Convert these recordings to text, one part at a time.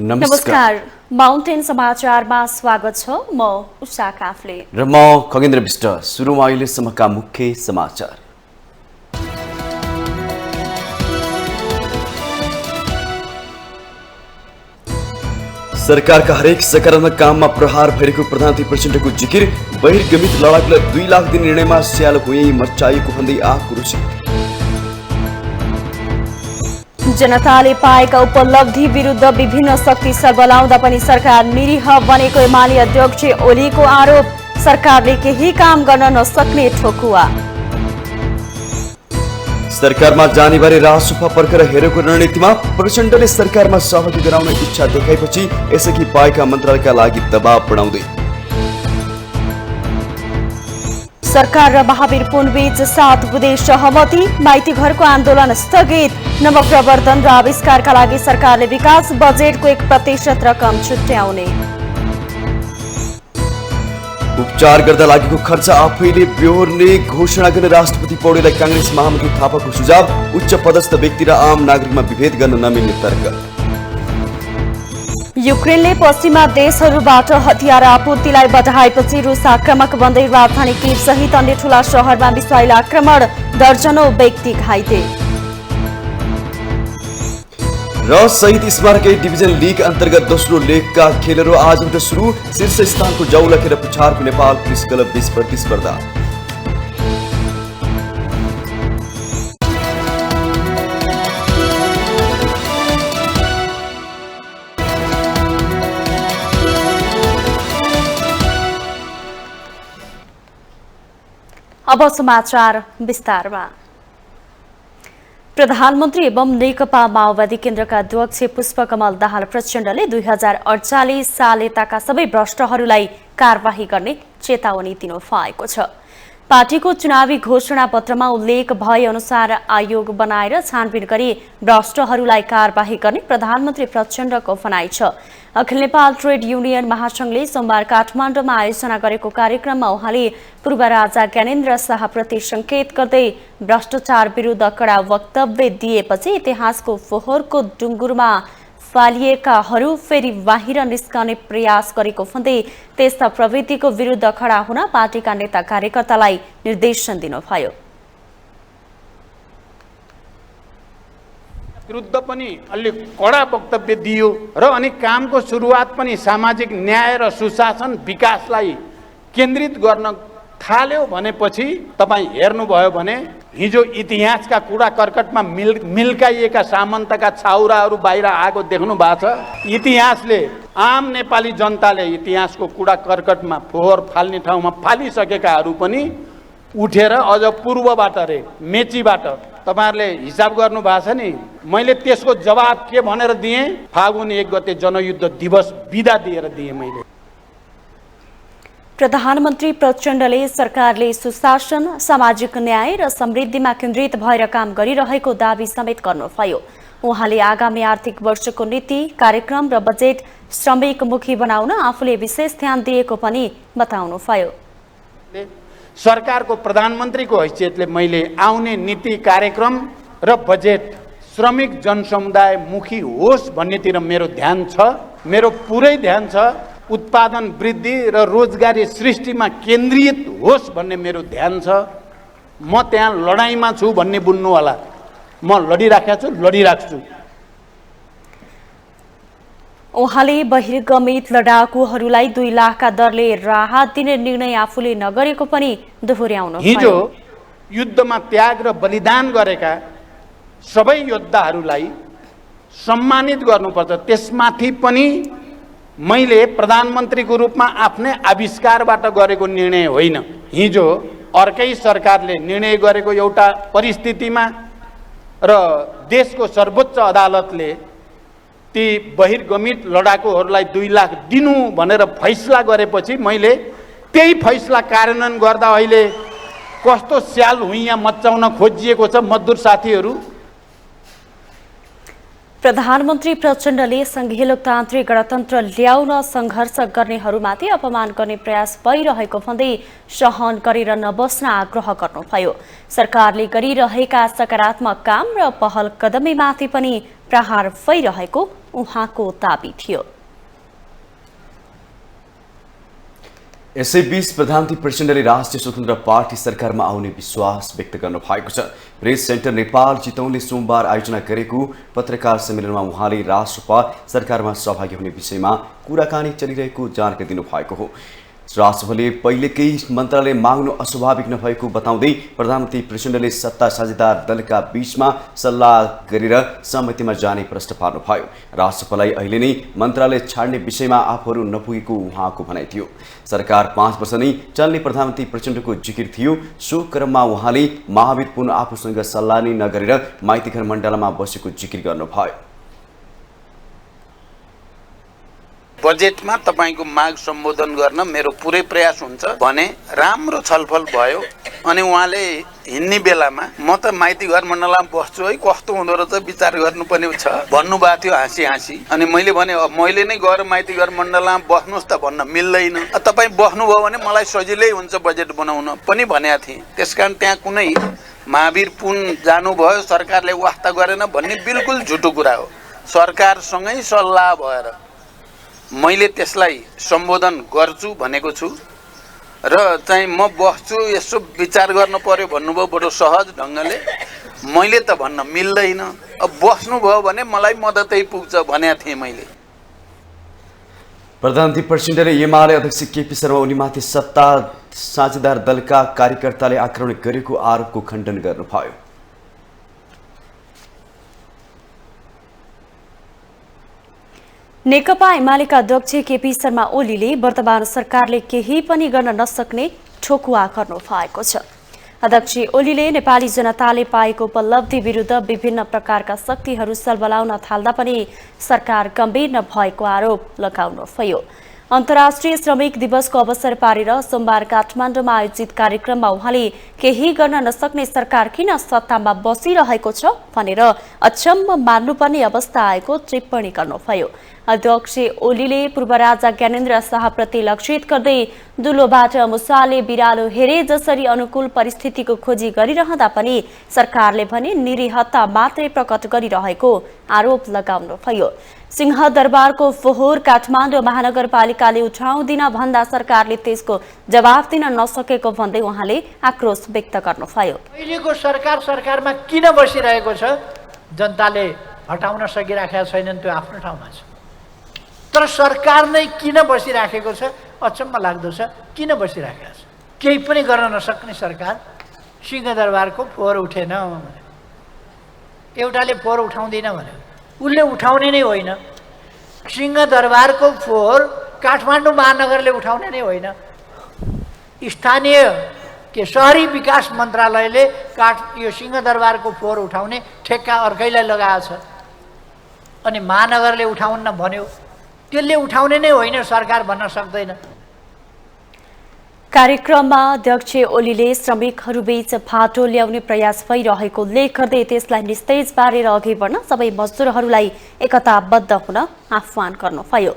नमस्कार माउन्टेन समाचारमा स्वागत छ। म उषा काफ्ले र म खगेन्द्र विष्ट। सुरुमा अहिलेसम्मका मुख्य समाचार। सरकारका हरेक सकारात्मक काममा प्रहार भइरहेको प्रधानमन्त्री प्रचण्डको जिकिर। बहिर्गमित लडाकुलाई 2 लाख दिने निर्णयमा स्याल भुइँ मच्चाएको भन्दै आक्रोशित। जनताले पाएका उपलब्धि विरुद्ध विभिन्न शक्ति सर्वलाउँदा पनि सरकार निरीह बनेको एमाले अध्यक्ष ओलीको आरोप। सरकारले केही काम गर्न नसक्ने ठोकुवा। सरकारमा जाने बारे रासोपा पर्खेर हेरेको रणनीतिमा प्रचण्डले सरकारमा सहभागी गराउन इच्छा देखाएपछि यसअघि पाएका मन्त्रालयका लागि दबाव बढाउँदै। सरकार र महावीर पुनबीच 7 बुँदे सहमति। माइती घरको आन्दोलन स्थगित। नवप्रवर्धन र आविष्कारका लागि सरकारले विकास बजेटको 1% रकम छुट्याउने। उपचार गर्दा लागेको खर्च आफैले बेहोर्ने घोषणा गर्ने राष्ट्रपति पौडेललाई कांग्रेस महामन्त्री थापाको सुझाव। उच्च पदस्थ व्यक्ति र आम नागरिकमा विभेद गर्न नमिल्ने तर्क। युक्रेनले पश्चिमा देशहरूबाट हतियार आपूर्तिलाई बढाएपछि रुस आक्रमक बन्दै राजधानी कीव सहित अन्य ठूला शहरमा मिसाइल आक्रमण। दर्जनौं व्यक्ति घाइते। र शहीद स्मारक डिभिजन लीग अन्तर्गत दोस्रो लेगका खेलहरू आजबाट सुरु। शीर्ष स्थानको जाउला खेर पुछारको नेपाल पुलिस क्लब 20 प्रतिस्पर्धा। अब समाचार विस्तारमा। प्रधानमन्त्री एवं नेकपा माओवादी केन्द्रका अध्यक्ष पुष्पकमल दाहाल प्रचण्डले 2048 साल यताका सबै भ्रष्टहरूलाई कारबाही गर्ने चेतावनी दिनुभएको छ। पार्टीको चुनावी घोषणा पत्रमा उल्लेख भए अनुसार आयोग बनाएर छानबिन गरी भ्रष्टहरूलाई कारबाही गर्ने प्रधानमन्त्री प्रचण्डको भनाइ छ। अखिल नेपाल ट्रेड युनियन महासंघले सोमबार काठमाडौँमा आयोजना गरेको कार्यक्रममा उहाँले पूर्व राजा ज्ञानेन्द्र शाहप्रति संकेत गर्दै भ्रष्टाचार विरुद्ध कडा वक्तव्य दिएपछि इतिहासको फोहोरको डुङ्गुरमा फालिएकाहरू फेरि बाहिर निस्कने प्रयास गरेको भन्दै त्यस्ता प्रवृत्तिको विरुद्ध खडा हुन पार्टीका नेता कार्यकर्तालाई निर्देशन दिनुभयो। विरुद्ध पनि अलि कडा वक्तव्य दियो र अनि कामको सुरुवात पनि सामाजिक न्याय र सुशासन विकासलाई केन्द्रित गर्न थाल्यो भनेपछि तपाईँ हेर्नुभयो भने हिजो इतिहासका कुरा कर्कटमा मिल्काइएका सामन्तका छाउराहरू बाहिर आएको देख्नु भएको छ। इतिहासले आम नेपाली जनताले इतिहासको कुरा कर्कटमा फोहोर फाल्ने ठाउँमा फालिसकेकाहरू पनि उठेर अझ पूर्वबाट रे मेचीबाट तपाईहरुले हिसाब गर्नु भएको छ नि। मैले त्यसको जवाब के भनेर दिएँ? फागुन 1 गते जनयुद्ध दिवस बिदा दिएर दिएँ मैले। प्रधानमन्त्री प्रचण्डले सरकारले सुशासन, सामाजिक न्याय र समृद्धिमा केन्द्रित भएर काम गरिरहेको दावी समेत गर्नुभयो। उहाँले आगामी आर्थिक वर्षको नीति, कार्यक्रम र बजेट श्रमिकमुखी बनाउन आफूले विशेष ध्यान दिएको पनि बताउनुभयो। सरकारको प्रधानमन्त्रीको हैसियतले मैले आउने नीति, कार्यक्रम र बजेट श्रमिक जनसमुदाय मुखी होस् भन्नेतिर मेरो ध्यान छ। मेरो पुरै ध्यान छ। उत्पादन वृद्धि र रोजगारी सृष्टिमा केन्द्रित होस् भन्ने मेरो ध्यान छ। म त्यहाँ लडाईँमा छु भन्ने बुझ्नु होला। म लडिराखेको छु, लडिराख्छु। उहाँले बहिर्गमित लडाकुहरूलाई 2 लाखका दरले राहत दिने निर्णय आफूले नगरेको पनि दोहोर्याउनु भयो। हिजो युद्धमा त्याग र बलिदान गरेका सबै योद्धाहरूलाई सम्मानित गर्नुपर्छ। त्यसमाथि पनि मैले प्रधानमन्त्रीको रूपमा आफ्नै आविष्कारबाट गरेको निर्णय होइन। हिजो अर्कै सरकारले निर्णय गरेको एउटा परिस्थितिमा र देशको सर्वोच्च अदालतले ती बहिर्गमित लडाकुहरूलाई 2 लाख दिनु भनेर फैसला गरेपछि मैले त्यही फैसला कार्यान्वयन गर्दा अहिले कस्तो स्याल हुइयाँ मच्चाउन खोजिएको छ मजदुर साथीहरू। प्रधानमन्त्री प्रचण्डले संघीय लोकतान्त्रिक गणतन्त्र ल्याउन सङ्घर्ष गर्नेहरूमाथि अपमान गर्ने प्रयास भइरहेको भन्दै सहन गरेर नबस्न आग्रह गर्नुभयो। सरकारले गरिरहेका सकारात्मक काम र पहल कदमीमाथि पनि प्रहार भइरहेको उहाँको दाबी थियो। यसैबीच प्रधानमन्त्री प्रचण्डले राष्ट्रिय स्वतन्त्र पार्टी सरकारमा आउने विश्वास व्यक्त गर्नु भएको छ। प्रेस सेन्टर नेपाल चितौनले सोमबार आयोजना गरेको पत्रकार सम्मेलनमा उहाँले राष्ट्रपा सरकारमा सहभागी हुने विषयमा कुराकानी चलिरहेको जानकारी दिनुभएको हो। राष्ट्रपतिले पहिलेकै मन्त्रालय माग्नु अस्वाभाविक नभएको बताउँदै प्रधानमन्त्री प्रचण्डले सत्ता साझेदार दलका बीचमा सल्लाह गरेर सहमतिमा जाने प्रश्न पार्नुभयो। राष्ट्रपतिलाई अहिले नै मन्त्रालय छाड्ने विषयमा आफूहरू नपुगेको उहाँको भनाइ थियो। सरकार 5 वर्ष नै चल्ने प्रधानमन्त्री प्रचण्डको जिकिर थियो। सो क्रममा उहाँले महावीर पुन आफूसँग सल्लाह नै नगरेर माइतीघर मण्डलमा बसेको जिकिर गर्नुभयो। बजेटमा तपाईँको माग सम्बोधन गर्न मेरो पुरै प्रयास हुन्छ भने राम्रो छलफल भयो। अनि उहाँले हिँड्ने बेलामा म त माइती घर मण्डलमा बस्छु है, कस्तो हुँदो रहेछ विचार गर्नुपर्ने छ भन्नुभएको थियो हाँसी हाँसी। अनि मैले भने मैले नै गएर माइती घर मण्डलमा बस्नुहोस् त भन्न मिल्दैन, तपाईँ बस्नुभयो भने मलाई सजिलै हुन्छ बजेट बनाउन पनि भनेको थिएँ। त्यसकारण त्यहाँ कुनै महावीर पुन जानुभयो सरकारले वास्ता गरेन भन्ने बिल्कुल झुटो कुरा हो। सरकारसँगै सल्लाह भएर मैले त्यसलाई सम्बोधन गर्छु भनेको छु र चाहिँ म बस्छु यसो विचार गर्न पर्यो भन्नुभयो बडो सहज ढङ्गले। मैले त भन्न मिल्दैन, अब बस्नुभयो भने मलाई मद्दतै पुग्छ भनेको थिएँ मैले। प्रधानमन्त्री प्रचण्डले एमाले अध्यक्ष केपी शर्मा ओलीमाथि सत्ता साझेदार दलका कार्यकर्ताले आक्रमण गरेको आरोपको खण्डन गर्नुभयो। नेकपा एमालेका अध्यक्ष केपी शर्मा ओलीले वर्तमान सरकारले केही पनि गर्न नसक्ने ठोकुवा गर्नु भएको छ। अध्यक्ष ओलीले नेपाली जनताले पाएको उपलब्धि विरुद्ध विभिन्न प्रकारका शक्तिहरू सलबलाउन थाल्दा पनि सरकार गम्भीर नभएको आरोप लगाउनुभयो। अन्तर्राष्ट्रिय श्रमिक दिवसको अवसर पारेर सोमबार काठमाडौँमा आयोजित कार्यक्रममा उहाँले केही गर्न नसक्ने सरकार किन सत्तामा बसिरहेको छ भनेर अचम्म मान्नुपर्ने अवस्था आएको टिप्पणी गर्नुभयो। अध्यक्ष ओलीले पूर्व राजा ज्ञानेन्द्र शाहप्रति लक्षित गर्दै दुलोबाट मुसाले बिरालो हेरे जसरी अनुकूल परिस्थितिको खोजी गरिरहँदा पनि सरकारले भने निरीहता मात्रै प्रकट गरिरहेको आरोप लगाउनुभयो। सिंहदरबारको फोहोर काठमाडौँ महानगरपालिकाले उठाउँदिन भन्दा सरकारले त्यसको जवाफ दिन नसकेको भन्दै उहाँले आक्रोश व्यक्त गर्नुभयो। अहिलेको सरकारमा किन बसिरहेको छ? जनताले हटाउन सकिराखेका छैनन्, त्यो आफ्नो ठाउँमा छ। तर सरकार नै किन बसिराखेको छ? अचम्म लाग्दो छ किन बसिराखेको छ। केही पनि गर्न नसक्ने सरकार। सिंहदरबारको फोहोर उठेन, एउटाले फोहोर उठाउँदिन भन्यो, उसले उठाउने नै होइन। सिंहदरबारको फोहोर काठमाडौँ महानगरले उठाउने नै होइन, स्थानीय शहरी विकास मन्त्रालयले यो सिंहदरबारको फोहोर उठाउने ठेक्का अर्कैलाई लगाएको छ। अनि महानगरले उठाउन्न भन्यो, त्यसले उठाउने नै होइन सरकार भन्न सक्दैन। कार्यक्रममा अध्यक्ष ओलीले श्रमिकहरूबीच फाटो ल्याउने प्रयास भइरहेको उल्लेख गर्दै त्यसलाई निस्तेज पारेर अघि बढ्न सबै मजदुरहरूलाई एकताबद्ध हुन आह्वान गर्नुभयो।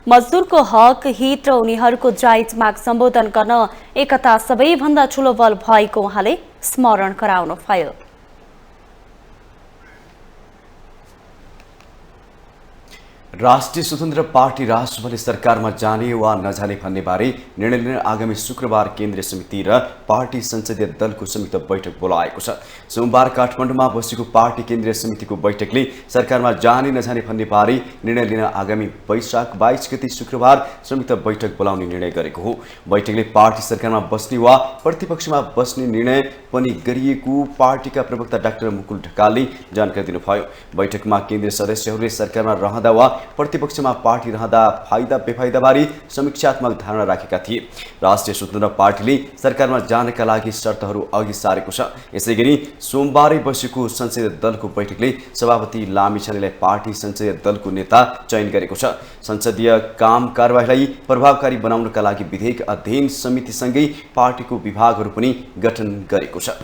मजदुरको हक, हित र उनीहरूको जायज माग सम्बोधन गर्न एकता सबैभन्दा ठूलो बल भएको उहाँले स्मरण गराउनुभयो। राष्ट्रिय स्वतन्त्र पार्टी राष्ट्रपति सरकारमा जाने वा नजाने भन्ने बारे निर्णय लिन आगामी शुक्रबार केन्द्रीय समिति र पार्टी संसदीय दलको संयुक्त बैठक बोलाएको छ। सोमबार काठमाडौँमा बसेको पार्टी केन्द्रीय समितिको बैठकले सरकारमा जाने नजाने भन्ने बारे निर्णय लिन आगामी वैशाख 22 गते शुक्रबार संयुक्त बैठक बोलाउने निर्णय गरेको हो। बैठकले पार्टी सरकारमा बस्ने वा प्रतिपक्षमा बस्ने निर्णय पनि गरिएको पार्टीका प्रवक्ता डाक्टर मुकुल ढकालले जानकारी दिनुभयो। बैठकमा केन्द्रीय सदस्यहरूले सरकारमा रहँदा वा प्रतिपक्षमा पार्टी रहँदा फाइदा बेफाइदाबारे समीक्षात्मक धारणा राखेका थिए। राष्ट्रिय स्वतन्त्र पार्टीले सरकारमा जानका लागि शर्तहरू अघि सारेको छ। यसैगरी सोमबारै बसेको संसदीय दलको बैठकले सभापति लामिछानेलाई पार्टी संसदीय दलको नेता चयन गरेको छ। संसदीय काम कारबाहीलाई प्रभावकारी बनाउनका लागि विधेयक अध्ययन समितिसँगै पार्टीको विभागहरू पनि गठन गरेको छ।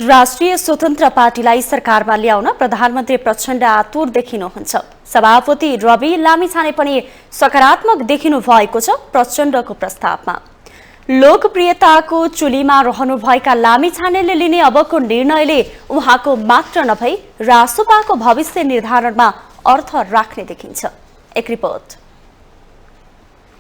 राष्ट्रिय स्वतन्त्र पार्टीलाई सरकारमा ल्याउन प्रधानमन्त्री प्रचण्ड आतुर देखिनुहुन्छ। सभापति रवि लामिछाने पनि सकारात्मक देखिनु भएको छ प्रचण्डको प्रस्तावमा। लोकप्रियताको चुलीमा रहनुभएका लामिछानेले लिने अबको निर्णयले उहाँको मात्र नभई रासोपाको भविष्य निर्धारणमा अर्थ राख्ने देखिन्छ। एक रिपोर्ट।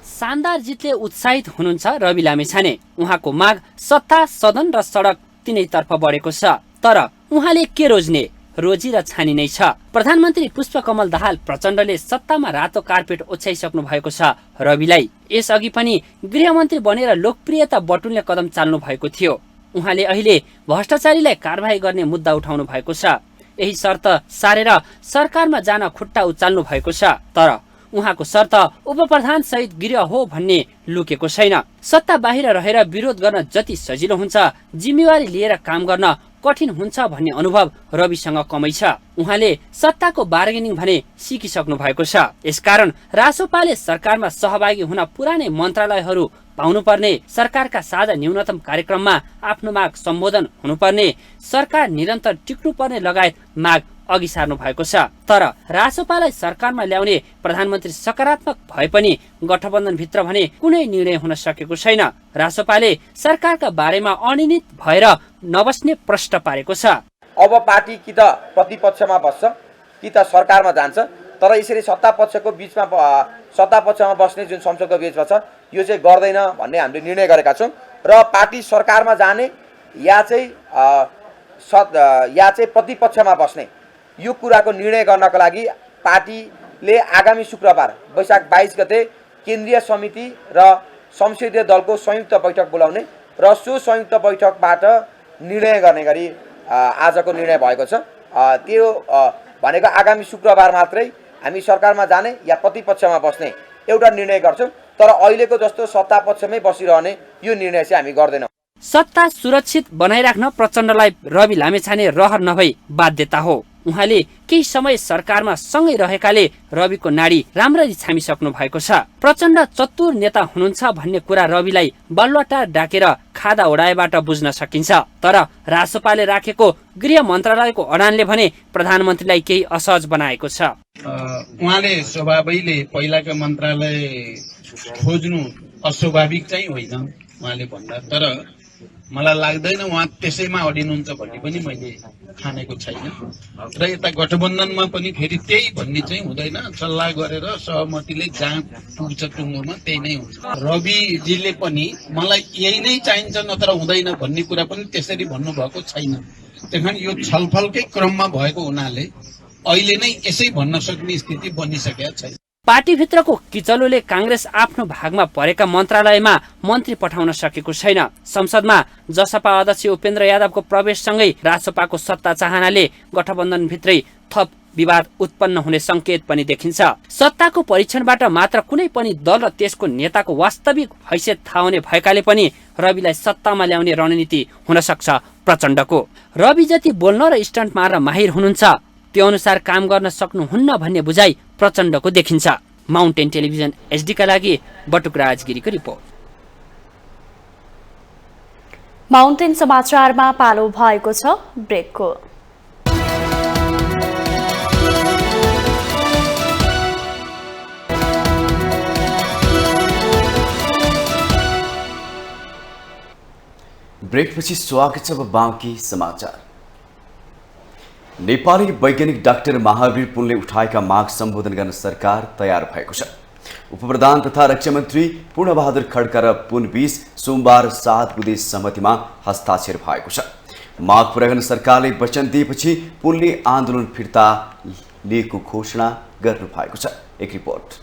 शानदार जितले उत्साहित हुनुहुन्छ रवि लामिछाने। उहाँको माग सत्ता, सदन र सडक तीनैतर्फ बढेको छ। तर उहाँले के रोज्ने? रोजी र छानी नै छ। प्रधानमन्त्री पुष्पकमल दाहाल प्रचण्डले सत्तामा रातो कार्पेट ओछ्याइसक्नु भएको छ रविलाई। यसअघि पनि गृहमन्त्री बनेर लोकप्रियता बटुल्ने कदम चाल्नु भएको थियो। उहाँले अहिले भ्रष्टाचारीलाई कारबाही गर्ने मुद्दा उठाउनु भएको छ। यही शर्त सारेर सरकारमा जान खुट्टा उचाल्नु भएको छ। तर उहाँको शर्त उपप्रधान सहित गृह हो भन्ने लुकेको छैन। सत्ता बाहिर रहेर विरोध गर्न जति सजिलो हुन्छ, जिम्मेवारी लिएर काम गर्न कठिन हुन्छ भन्ने अनुभव रविसँग कमै छ। उहाँले सत्ताको बार्गेनिङ भने सिकिसक्नु भएको छ। यसकारण रासोपाले सरकारमा सहभागी हुन पुरानै मन्त्रालयहरू पाउनुपर्ने, सरकारका साझा न्यूनतम कार्यक्रममा आफ्नो माग सम्बोधन हुनुपर्ने, सरकार निरन्तर टिक्नुपर्ने लगायत माग अघि सार्नु भएको छ। तर रासोपालाई सरकारमा ल्याउने प्रधानमन्त्री सकारात्मक भए पनि गठबन्धनभित्र भने कुनै निर्णय हुन सकेको छैन। रासोपाले सरकारका बारेमा अनिर्णित भएर नबस्ने प्रश्न पारेको छ। अब पार्टी कि त प्रतिपक्षमा बस्छ कि त सरकारमा जान्छ। तर यसरी सत्तापक्षमा बस्ने जुन संसदको बेचमा छ, यो चाहिँ गर्दैन भन्ने हामीले निर्णय गरेका छौँ। र पार्टी सरकारमा जाने या चाहिँ प्रतिपक्षमा बस्ने, यो कुराको निर्णय गर्नको लागि पार्टीले आगामी शुक्रबार वैशाख 22 गते केन्द्रीय समिति र संसदीय दलको संयुक्त बैठक बोलाउने र सो संयुक्त बैठकबाट निर्णय गर्ने गरी आजको निर्णय भएको छ। त्यो भनेको आगामी शुक्रबार मात्रै हामी सरकारमा जाने या प्रतिपक्षमा बस्ने एउटा निर्णय गर्छौँ। तर अहिलेको जस्तो सत्तापक्षमै बसिरहने यो निर्णय चाहिँ हामी गर्दैनौँ। सत्ता सुरक्षित बनाइराख्न प्रचण्डलाई रवि लामिछाने रहर नभई बाध्यता हो। उहाँले केही समय सरकारमा सँगै रहेकाले रविको नाडी राम्ररी छामिसक्नु भएको छ। प्रचण्ड चतुर नेता हुनुहुन्छ भन्ने कुरा रविलाई बालुवाटार डाकेर खादा ओडाएबाट बुझ्न सकिन्छ। तर रासोपाले राखेको गृह मन्त्रालयको अडानले भने प्रधानमन्त्रीलाई केही असहज बनाएको छ। उहाँले स्वभावैले पहिलाका मन्त्रालय खोज्नु अस्वाभाविक चाहिँ होइन उहाँले भन्दा, तर मलाई लाग्दैन उहाँ त्यसैमा अडिनुहुन्छ भन्ने पनि मैले ठानेको छैन। र यता गठबन्धनमा पनि फेरि त्यही भन्ने चाहिँ हुँदैन। सल्लाह गरेर सहमतिले जहाँ पुग्छ टुङ्गोमा त्यही नै हुन्छ। रविजीले पनि मलाई यही नै चाहिन्छ नत्र हुँदैन भन्ने कुरा पनि त्यसरी भन्नुभएको छैन। त्यही यो छलफलकै क्रममा भएको हुनाले अहिले नै यसै भन्न सक्ने स्थिति बनिसकेका छैन। पार्टीभित्रको किचलोले कांग्रेस आफ्नो भागमा परेका मन्त्रालयमा मन्त्री पठाउन सकेको छैन। संसदमा जसपा अध्यक्ष उपेन्द्र यादवको प्रवेशसँगै रासोपाको सत्ता चाहनाले गठबन्धनभित्रै थप विवाद उत्पन्न हुने संकेत पनि देखिन्छ। सत्ताको परीक्षणबाट मात्र कुनै पनि दल र त्यसको नेताको वास्तविक हैसियत थाहा हुने भएकाले पनि रविलाई सत्तामा ल्याउने रणनीति हुन सक्छ प्रचण्डको। रवि जति बोल्न र स्टन्ट मार्न माहिर हुनुहुन्छ त्यो अनुसार काम गर्न सक्नुहुन्न भन्ने बुझाइ प्रचण्डको देखिन्छ। माउन्टेन टेलिभिजन एचडी का लागि बटुक राजगिरीको रिपोर्ट। माउन्टेन समाचारमा पालो भएको छ ब्रेकको। ब्रेकपछि स्वागत छ बाँकी समाचार। नेपाली वैज्ञानिक डाक्टर महावीर पुनले उठाएका माग सम्बोधन गर्न सरकार तयार भएको छ। उपप्रधान तथा रक्षा मन्त्री पूर्णबहादुर खड्का र पुनबीच सोमबार 7 बुँदे सहमतिमा हस्ताक्षर भएको छ। माग पूरा गर्न सरकारले वचन दिएपछि पुनले आन्दोलन फिर्ता लिएको घोषणा गर्नु भएको छ। एक रिपोर्ट।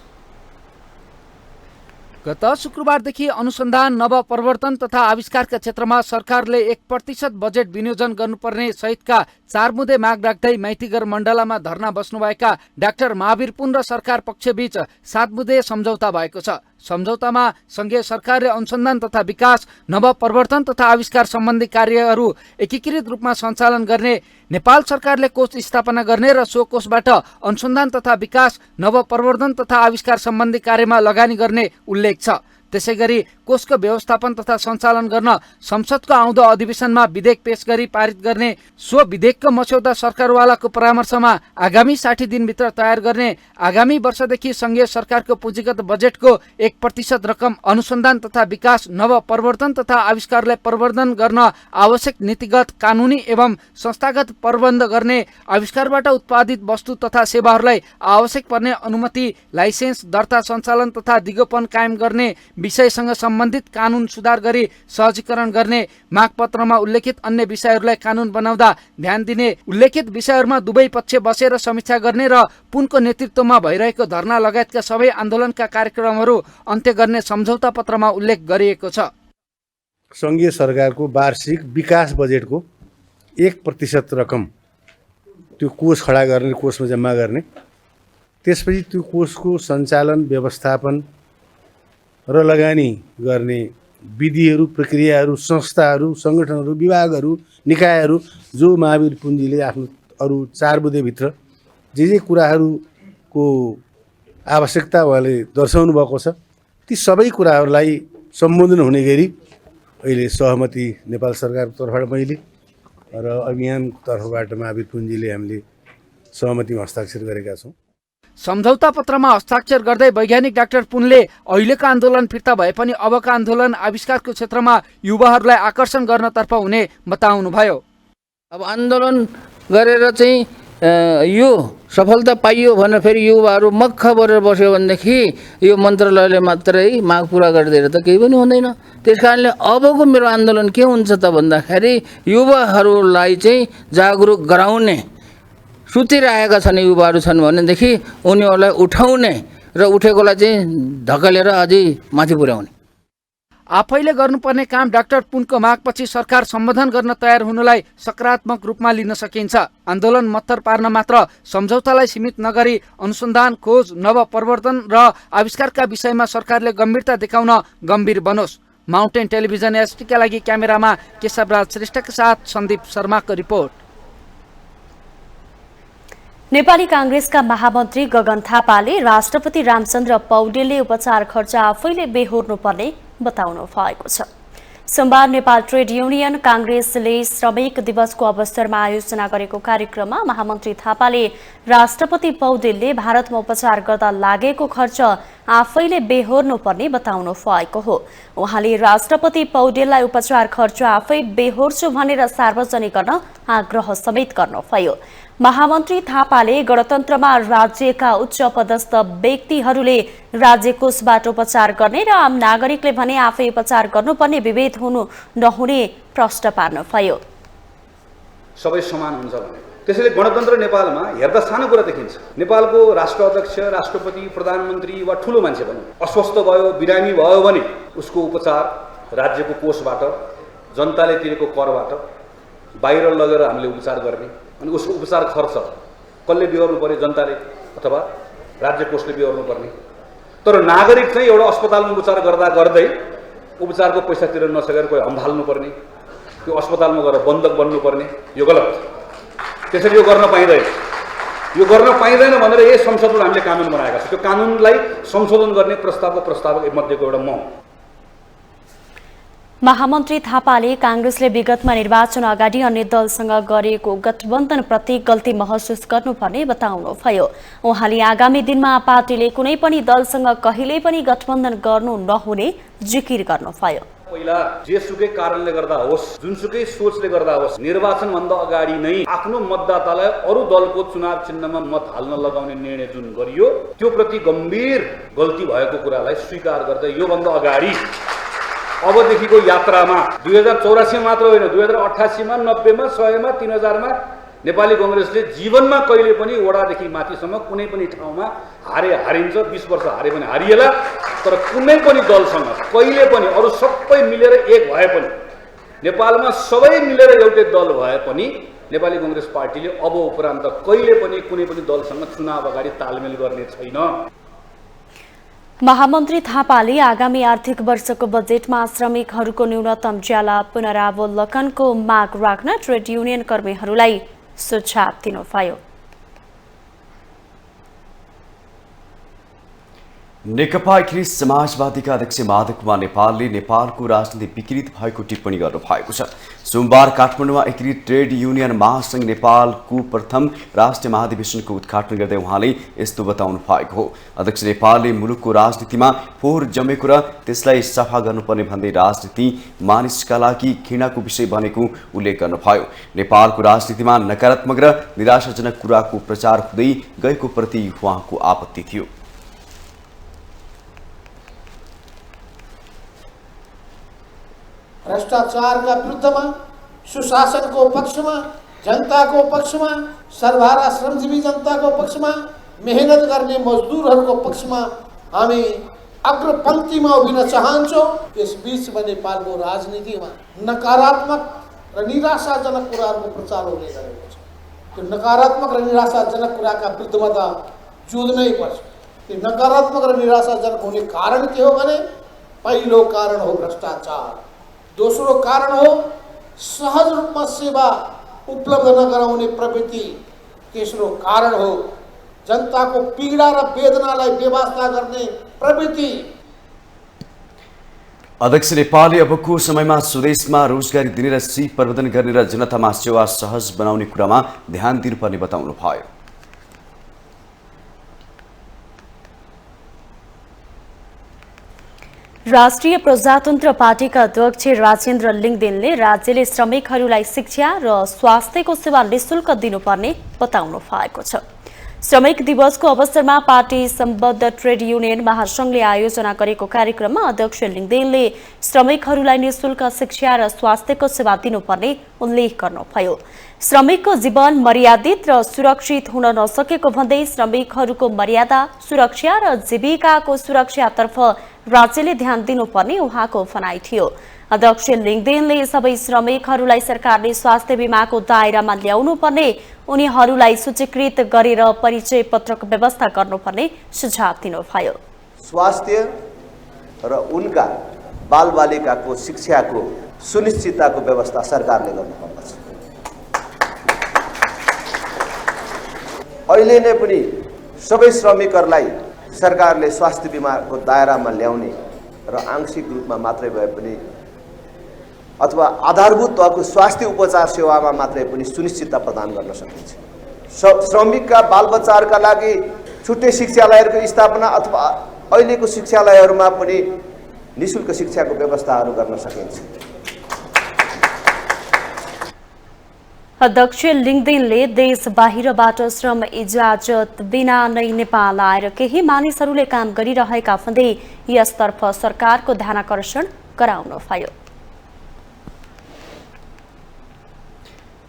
गत शुक्रबारदेखि अनुसन्धान नवप्रवर्तन तथा आविष्कारका क्षेत्रमा सरकारले 1% बजेट विनियोजन गर्नुपर्ने सहितका 4 बुँदे माग राख्दै माइतीघर मण्डलामा धरना बस्नुभएका डाक्टर महावीर पुन र सरकार पक्षबीच 7 बुँदे सम्झौता भएको छ। सम्झौतामा संघीय सरकारले अनुसन्धान तथा विकास, नवप्रवर्तन तथा आविष्कार सम्बन्धी कार्यहरू एकीकृत रूपमा सञ्चालन गर्ने, नेपाल सरकारले कोष स्थापना गर्ने र सो कोषबाट अनुसन्धान तथा विकास, नवप्रवर्तन तथा आविष्कार सम्बन्धी कार्यमा लगानी गर्ने उल्लेख छ। त्यसैगरी कोषको व्यवस्थापन तथा सञ्चालन गर्न संसदको आउँदो अधिवेशनमा विधेयक पेश गरी पारित गर्ने, सो विधेयकको मस्यौदा सरकारवालाको परामर्शमा आगामी 60 दिनभित्र तयार गर्ने, आगामी वर्षदेखि संघीय सरकारको पुँजीगत बजेटको 1% रकम अनुसन्धान तथा विकास, नव प्रवर्तन तथा आविष्कारलाई प्रवर्धन गर्न आवश्यक नीतिगत, कानुनी एवं संस्थागत प्रबन्ध गर्ने, आविष्कारबाट उत्पादित वस्तु तथा सेवाहरूलाई आवश्यक पर्ने अनुमति, लाइसेन्स, दर्ता, सञ्चालन तथा दिगोपन कायम गर्ने विषयसँग सम्बन्धित कानुन सुधार गरी सहजीकरण गर्ने, मागपत्रमा उल्लेखित अन्य विषयहरूलाई कानुन बनाउँदा ध्यान दिने, उल्लेखित विषयहरूमा दुवै पक्ष बसेर समीक्षा गर्ने र पुनको नेतृत्वमा भइरहेको धरना लगायतका सबै आन्दोलनका कार्यक्रमहरू अन्त्य गर्ने सम्झौता पत्रमा उल्लेख गरिएको छ। सङ्घीय सरकारको वार्षिक विकास बजेटको 1% रकम त्यो कोष खडा गर्ने, कोषमा जम्मा गर्ने, त्यसपछि त्यो कोषको सञ्चालन, व्यवस्थापन र लगानी गर्ने विधिहरू, प्रक्रियाहरू, संस्थाहरू, सङ्गठनहरू, विभागहरू, निकायहरू जो महावीर पुञ्जीले आफ्नो अरू 4 बुँदेभित्र जे कुराहरूको आवश्यकता उहाँले दर्शाउनु भएको छ, ती सबै कुराहरूलाई सम्बोधन हुने गरी अहिले सहमति नेपाल सरकारको तर्फबाट मैले र अभियानको तर्फबाट महावीर पुञ्जीले हामीले सहमतिमा हस्ताक्षर गरेका छौँ। सम्झौता पत्रमा हस्ताक्षर गर्दै वैज्ञानिक डाक्टर पुनले अहिलेको आन्दोलन फिर्ता भए पनि अबका आन्दोलन आविष्कारको क्षेत्रमा युवाहरूलाई आकर्षण गर्नतर्फ हुने बताउनुभयो। अब आन्दोलन गरेर चाहिँ यो सफलता पाइयो भने फेरि युवाहरू मक्ख परेर बस्यो भनेदेखि यो मन्त्रालयले मात्रै माग पुरा गरिदिएर त केही पनि हुँदैन। त्यस कारणले अबको मेरो आन्दोलन के हुन्छ त भन्दाखेरि युवाहरूलाई चाहिँ जागरुक गराउने, सुतिरहेका छन् युवाहरू छन् भनेदेखि उनीहरूलाई उठाउने र उठेकोलाई चाहिँ धकेलेर अझै माथि पुर्याउने। आफैले गर्नुपर्ने काम डाक्टर पुनको मागपछि सरकार सम्बोधन गर्न तयार हुनुलाई सकारात्मक रूपमा लिन सकिन्छ। आन्दोलन मत्तर पार्न मात्र सम्झौतालाई सीमित नगरी अनुसन्धान, खोज, नव प्रवर्तन र आविष्कारका विषयमा सरकारले गम्भीरता देखाउन गम्भीर बनोस्। माउन्टेन टेलिभिजन एसटीका लागि क्यामेरामा केशवराज श्रेष्ठका साथ सन्दीप शर्माको रिपोर्ट। नेपाली कांग्रेसका महामन्त्री गगन थापाले राष्ट्रपति रामचन्द्र पौडेलले उपचार खर्च आफैले बेहोर्नुपर्ने बताउनु भएको छ। सोमबार नेपाल ट्रेड युनियन कांग्रेसले श्रमिक दिवसको अवसरमा आयोजना गरेको कार्यक्रममा महामन्त्री थापाले राष्ट्रपति पौडेलले भारतमा उपचार गर्दा लागेको खर्च आफैले बेहोर्नुपर्ने बताउनु भएको हो। उहाँले राष्ट्रपति पौडेललाई उपचार खर्च आफै बेहोर्छु भनेर सार्वजनिक गर्न आग्रह समेत गर्नुभयो। महामन्त्री थापाले गणतन्त्रमा राज्यका उच्च पदस्थ व्यक्तिहरूले राज्य कोषबाट उपचार गर्ने र आम नागरिकले भने आफै उपचार गर्नुपर्ने विभेद हुनु नहुने प्रश्न पार्नुभयो। सबै समान हुन्छ भने त्यसैले गणतन्त्र नेपालमा हेर्दा सानो कुरा देखिन्छ। नेपालको राष्ट्र अध्यक्ष, राष्ट्रपति, प्रधानमन्त्री वा ठुलो मान्छे भनौँ अस्वस्थ भयो, बिरामी भयो भने उसको उपचार राज्यको कोषबाट, जनताले तिरेको करबाट बाहिर लगेर हामीले उपचार गर्ने, अनि उसको उपचार खर्च कसले बिहोर्नु पर्ने? जनताले अथवा राज्य कोषले बिहोर्नु पर्ने। तर नागरिक चाहिँ एउटा अस्पतालमा उपचार गर्दा गर्दै उपचारको पैसा तिर्न नसकेर कोही हम्फाल्नु पर्ने, त्यो अस्पतालमा गएर बन्धक बन्नुपर्ने, यो गलत। त्यसरी यो गर्न पाइँदैन। यो गर्न पाइँदैन भनेर यही संसदमा हामीले कानुन बनाएका छौँ। त्यो कानुनलाई संशोधन गर्ने प्रस्तावको मध्येको एउटा म। महामन्त्री थापाले कांग्रेसले विगतमा निर्वाचन अगाडि अन्य दलसँग गरेको गठबन्धनप्रति गल्ती महसुस गर्नुपर्ने बताउनुभयो। उहाँले आगामी दिनमा पार्टीले कुनै पनि दलसँग कहिल्यै पनि गठबन्धन गर्नु नहुने जिकिर गर्नुभयो। पहिला जेसुकै कारणले गर्दा होस्, जुनसुकै सोचले गर्दा होस्, निर्वाचनभन्दा अगाडि नै आफ्नो मतदातालाई अरू दलको चुनाव चिन्हमा मत हाल्न लगाउने निर्णय जुन गरियो त्यो प्रति गम्भीर गल्ती भएको कुरालाई स्वीकार गर्दै योभन्दा अगाडि अबदेखिको यात्रामा 2084 मात्र होइन, 2088 मा, 90 मा, 100 मा, 3000 मा नेपाली कांग्रेसले जीवनमा कहिले पनि वडादेखि माथिसम्म कुनै पनि ठाउँमा हारिन्छ। 20 वर्ष हारे पनि हारिएला, तर कुनै पनि दलसँग कहिले पनि अरू सबै मिलेर एक भए पनि, नेपालमा सबै मिलेर एउटै दल भए पनि नेपाली कांग्रेस पार्टीले अब उपरान्त कहिले पनि कुनै पनि दलसँग चुनाव अगाडि तालमेल गर्ने छैन। महामन्त्री थापाले आगामी आर्थिक वर्षको बजेटमा श्रमिकहरूको न्यूनतम ज्याला पुनरावलोकनको माग राख्न ट्रेड युनियन कर्मीहरूलाई सुझाव दिनुभयो। नेकपा एकीकृत समाजवादीका अध्यक्ष माधव कुमार नेपालले नेपालको राजनीति विकृत भएको टिप्पणी गर्नुभएको छ। सोमबार काठमाडौँमा एकीकृत ट्रेड युनियन महासङ्घ नेपालको प्रथम राष्ट्रिय महाधिवेशनको उद्घाटन गर्दै उहाँले यस्तो बताउनु भएको हो। अध्यक्ष नेपालले मुलुकको राजनीतिमा फोहोर जमेको र त्यसलाई सफा गर्नुपर्ने भन्दै राजनीति मानिसका लागि घृणाको विषय बनेको उल्लेख गर्नुभयो। नेपालको राजनीतिमा नकारात्मक र निराशाजनक कुराको प्रचार हुँदै गएको प्रति उहाँको आपत्ति थियो। भ्रष्टाचारका विरुद्धमा, सुशासनको पक्षमा, जनताको पक्षमा, सर्वहारा श्रमजीवी जनताको पक्षमा, मेहनत गर्ने मजदुरहरूको पक्षमा हामी अग्रपङ्क्तिमा उभिन चाहन्छौँ। यसबीचमा नेपालको राजनीतिमा नकारात्मक र निराशाजनक कुराहरूको प्रचार हुने गरेको छ। त्यो नकारात्मक र निराशाजनक कुराका विरुद्धमा त जुझ्नै पर्छ। त्यो नकारात्मक र निराशाजनक हुने कारण के हो भने पहिलो कारण हो भ्रष्टाचार, दोस्रो कारण हो सहज रूपमा सेवा उपलब्ध नगराउने प्रवृत्ति, तेस्रो कारण हो जनताको पीडा र वेदनालाई बेवास्ता गर्ने प्रवृत्ति। अध्यक्ष नेपालले अबको समयमा स्वदेशमा रोजगारी दिने र सिप प्रबन्धन गर्ने र जनतामा सेवा सहज बनाउने कुरामा ध्यान दिनुपर्ने बताउनु भयो। राष्ट्रिय प्रजातन्त्र पार्टीका अध्यक्ष राजेन्द्र लिङदेनले राज्यले श्रमिकहरूलाई शिक्षा र स्वास्थ्यको सेवा निःशुल्क दिनुपर्ने बताउनु भएको छ। श्रमिक दिवसको अवसरमा पार्टी सम्बद्ध ट्रेड युनियन महासङ्घले आयोजना गरेको कार्यक्रममा अध्यक्ष लिङदेनले श्रमिकहरूलाई निःशुल्क शिक्षा र स्वास्थ्यको सेवा दिनुपर्ने उल्लेख गर्नुभयो। श्रमिकको जीवन मर्यादित र सुरक्षित हुन नसकेको भन्दै श्रमिकहरूको मर्यादा, सुरक्षा र जीविकाको सुरक्षातर्फ राज्यले ध्यान दिनुपर्ने उहाँको भनाइ थियो। अध्यक्ष लिङदेनले सबै श्रमिकहरूलाई सरकारले स्वास्थ्य बीमाको दायरामा ल्याउनु पर्ने, उनीहरूलाई सूचीकृत गरेर परिचय पत्रको व्यवस्था गर्नुपर्ने सुझाव दिनुभयो। स्वास्थ्य र उनका बालबालिकाको शिक्षाको सुनिश्चितताको व्यवस्था सरकारले गर्नुपर्दछ। अहिले नै पनि सबै श्रमिकहरूलाई सरकारले स्वास्थ्य बीमाको दायरामा ल्याउने र आंशिक रूपमा मात्रै भए पनि अथवा आधारभूत तहको स्वास्थ्य उपचार सेवामा मात्रै पनि सुनिश्चितता प्रदान गर्न सकिन्छ। श्रमिकका बालबच्चाहरूका लागि छुट्टै शिक्षालयहरूको स्थापना अथवा अहिलेको शिक्षालयहरूमा पनि निःशुल्क शिक्षाको व्यवस्थाहरू गर्न सकिन्छ। अध्यक्ष लिङदेनले देश बाहिरबाट श्रम इजाजत बिना नै नेपाल आएर केही मानिसहरूले काम गरिरहेका भन्दै यसतर्फ सरकारको ध्यानाकर्षण गराउनुभयो।